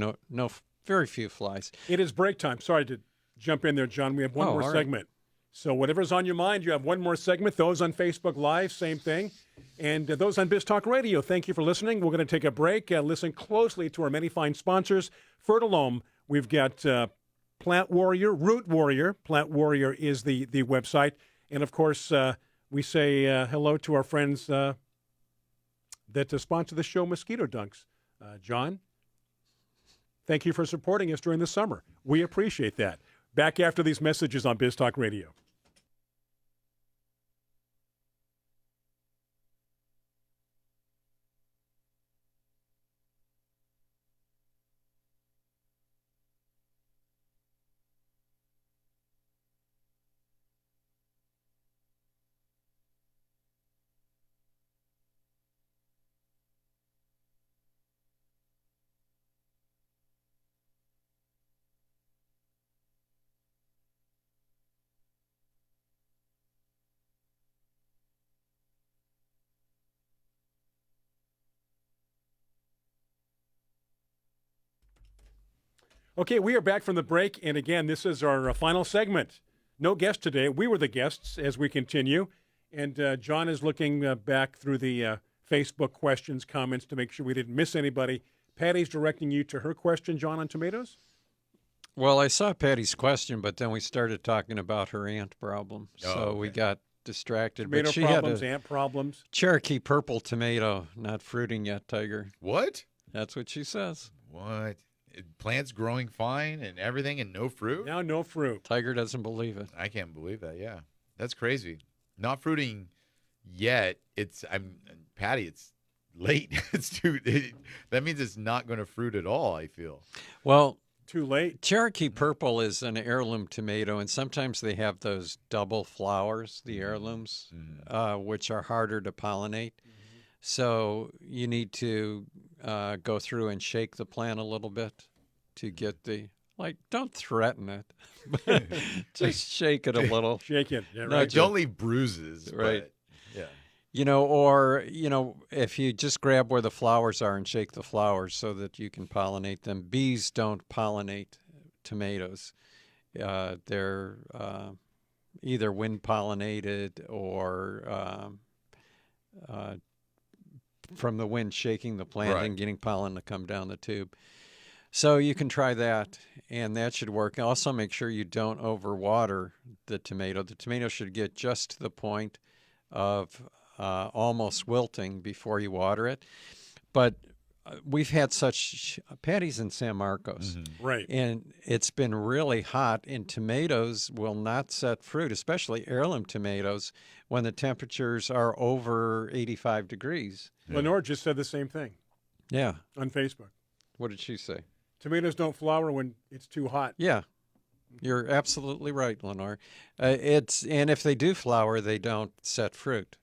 very few flies. It is break time. Sorry to jump in there, John. We have one Oh, more all right. segment. So whatever's on your mind, you have one more segment. Those on Facebook Live, same thing. And those on Biz Talk Radio, thank you for listening. We're going to take a break. Listen closely to our many fine sponsors. Fertilome, we've got Plant Warrior, Root Warrior. Plant Warrior is the website. And, of course, we say hello to our friends that sponsor the show, Mosquito Dunks. John, thank you for supporting us during the summer. We appreciate that. Back after these messages on Biz Talk Radio. Okay, we are back from the break, and again, this is our final segment. No guest today. We were the guests as we continue, and John is looking back through the Facebook questions, comments to make sure we didn't miss anybody. Patty's directing you to her question, John, on tomatoes? Well, I saw Patty's question, but then we started talking about her ant problem, so we got distracted. Tomato but she problems, had a ant problems. Cherokee purple tomato, not fruiting yet, Tiger. What? That's what she says. What? Plants growing fine and everything and no fruit? Now no fruit. Tiger doesn't believe it. I can't believe that. Yeah. That's crazy. Not fruiting yet. Patty, it's late. That means it's not going to fruit at all, I feel. Well, Too late. Cherokee purple is an heirloom tomato, and sometimes they have those double flowers, the heirlooms, which are harder to pollinate. So you need to go through and shake the plant a little bit to get don't threaten it, but just shake it a little. Shake it. Yeah, No, right. Don't leave bruises. Right. But, yeah. If you just grab where the flowers are and shake the flowers so that you can pollinate them. Bees don't pollinate tomatoes. They're either wind pollinated or from the wind shaking the plant and getting pollen to come down the tube. So you can try that, and that should work. Also, make sure you don't overwater the tomato. The tomato should get just to the point of almost wilting before you water it. But we've had such Patty's in San Marcos, Right. and it's been really hot, and tomatoes will not set fruit, especially heirloom tomatoes, when the temperatures are over 85 degrees. Lenore just said the same thing Yeah. on Facebook. What did she say? Tomatoes don't flower when it's too hot. Yeah. You're absolutely right, Lenore. And if they do flower, they don't set fruit.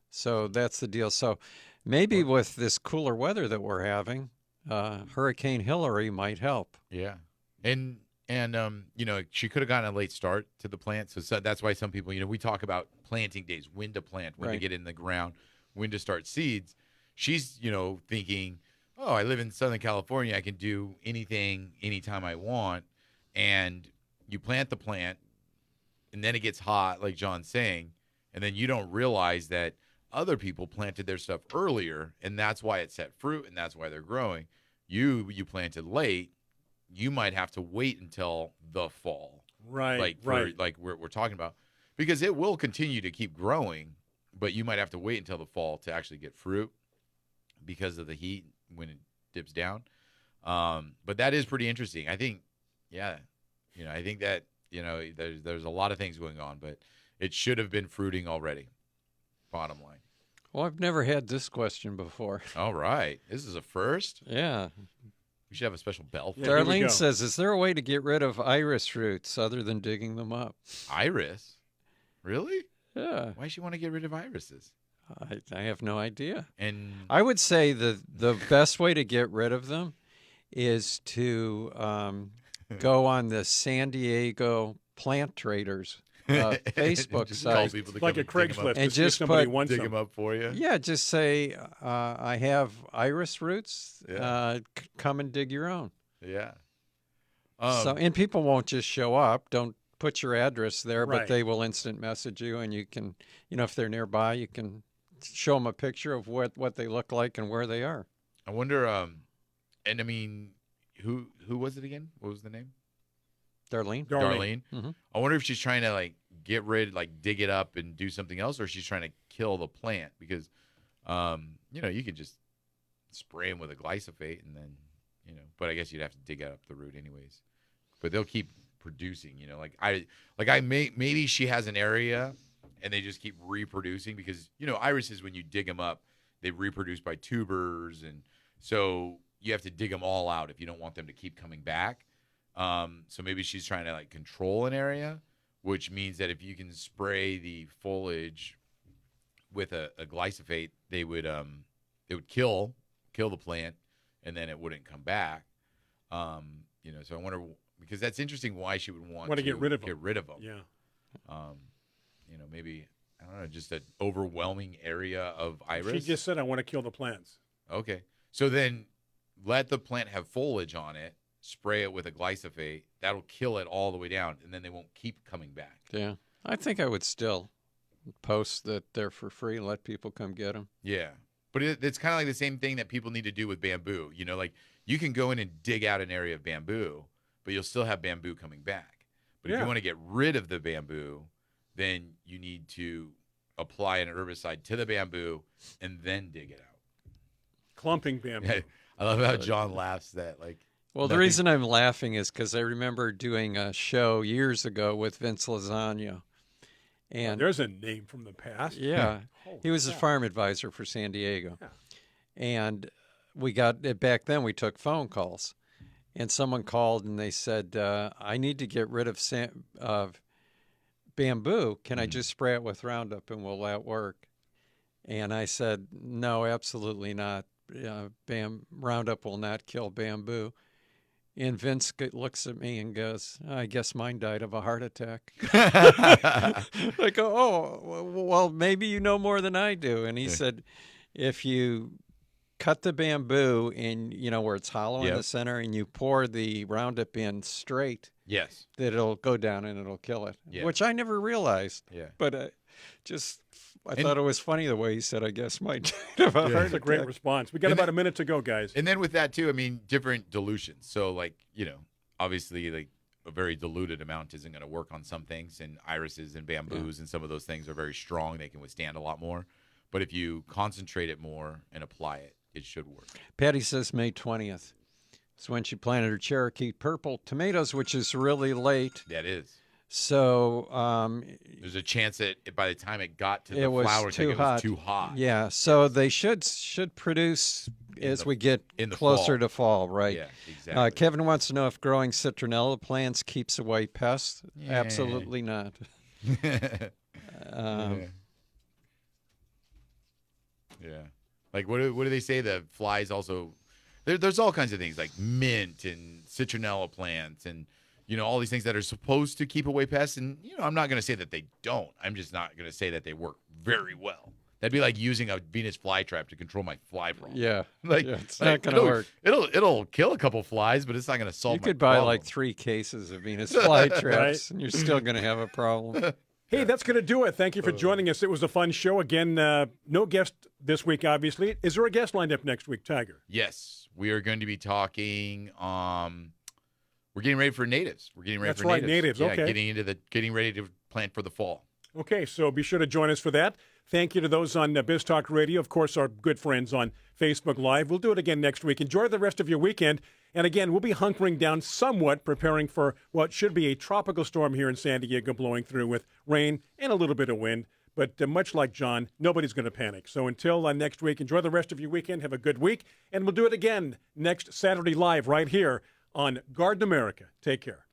So that's the deal. So maybe with this cooler weather that we're having, Hurricane Hillary might help. Yeah. And she could have gotten a late start to the plant. So that's why some people, we talk about planting days, when to plant, when to get in the ground, when to start seeds. She's, thinking, oh, I live in Southern California. I can do anything, anytime I want. And you plant the plant, and then it gets hot, like John's saying, and then you don't realize that other people planted their stuff earlier, and that's why it set fruit, and that's why they're growing. You planted late. You might have to wait until the fall, Right. like we're talking about, because it will continue to keep growing, but you might have to wait until the fall to actually get fruit because of the heat when it dips down. But that is pretty interesting. I think, I think that there's a lot of things going on, but it should have been fruiting already. Bottom line. Well, I've never had this question before. All right, this is a first. Yeah. We should have a special bell for Yeah, here we go. Darlene says, is there a way to get rid of iris roots other than digging them up? Iris. Really? Yeah. Why does she want to get rid of irises? I have no idea. And I would say the best way to get rid of them is to go on the San Diego Plant Traders Facebook just site. call people to Like come a and dig 'em up. Craigslist. And to see if just somebody put- wants Dig them. them up for you. Yeah, just say, I have iris roots. Yeah. Come and dig your own. Yeah. And people won't just show up. Don't put your address there, Right. but they will instant message you, and you can, if they're nearby, you can show them a picture of what they look like and where they are. I wonder. And I mean, who was it again? What was the name? Darlene? Darlene. Mm-hmm. I wonder if she's trying to like get rid, like dig it up and do something else, or she's trying to kill the plant because, you could just spray them with a glyphosate and then, but I guess you'd have to dig up the root anyways. But they'll keep producing, maybe she has an area and they just keep reproducing because, irises, when you dig them up, they reproduce by tubers. And so you have to dig them all out if you don't want them to keep coming back. So maybe she's trying to like control an area, which means that if you can spray the foliage with a glyphosate, they would kill the plant and then it wouldn't come back. So I wonder, because that's interesting why she would want to get rid of them. Yeah. Maybe, I don't know, just an overwhelming area of iris. She just said, I want to kill the plants. Okay. So then let the plant have foliage on it, spray it with a glyphosate. That'll kill it all the way down, and then they won't keep coming back. Yeah. I think I would still post that they're for free and let people come get them. Yeah. But it's kind of like the same thing that people need to do with bamboo. Like you can go in and dig out an area of bamboo, but you'll still have bamboo coming back. But if you want to get rid of the bamboo, then you need to apply an herbicide to the bamboo and then dig it out. Clumping bamboo. I love how John laughs that Well, the reason I'm laughing is because I remember doing a show years ago with Vince Lasagna. And there's a name from the past. Yeah. He was a cow. farm advisor for San Diego. Yeah. And back then we took phone calls. And someone called and they said, I need to get rid of bamboo. Can I just spray it with Roundup and will that work? And I said, no, absolutely not. Roundup will not kill bamboo. And Vince looks at me and goes, I guess mine died of a heart attack. I go, oh, well, maybe you know more than I do. And he said, if you cut the bamboo in, where it's hollow in the center and you pour the Roundup in straight, yes, that it'll go down and it'll kill it, which I never realized. Yeah. But I thought it was funny the way he said, I guess mine died of a heart That's attack. a great response. We got about a minute to go, guys. And then with that too, I mean, different dilutions. So obviously a very diluted amount isn't going to work on some things, and irises and bamboos and some of those things are very strong. They can withstand a lot more. But if you concentrate it more and apply it, it should work. Patty says May 20th. It's when she planted her Cherokee purple tomatoes, which is really late. That is. So there's a chance that by the time it got to the it was flower too tank, hot. it was too hot. Yeah, so they should produce as we get closer to fall, right? Yeah, exactly. Kevin wants to know if growing citronella plants keeps away pests. Yeah. Absolutely not. Yeah. Like what do they say? The flies also. There's all kinds of things like mint and citronella plants and all these things that are supposed to keep away pests. And I'm not going to say that they don't. I'm just not going to say that they work very well. That'd be like using a Venus flytrap to control my fly problem. Yeah. It's not going to work. It'll kill a couple flies, but it's not going to solve. You my could buy problem. like 3 cases of Venus flytraps, and you're still going to have a problem. Hey, that's going to do it. Thank you for joining us. It was a fun show. Again, no guest this week, obviously. Is there a guest lined up next week, Tiger? Yes. We are going to be talking. We're getting ready for natives. That's right, natives. Yeah, Okay. getting ready to plant for the fall. Okay, so be sure to join us for that. Thank you to those on Biz Talk Radio, of course, our good friends on Facebook Live. We'll do it again next week. Enjoy the rest of your weekend. And again, we'll be hunkering down somewhat, preparing for what should be a tropical storm here in San Diego blowing through with rain and a little bit of wind. But much like John, nobody's going to panic. So until next week, enjoy the rest of your weekend. Have a good week. And we'll do it again next Saturday live right here on Garden America. Take care.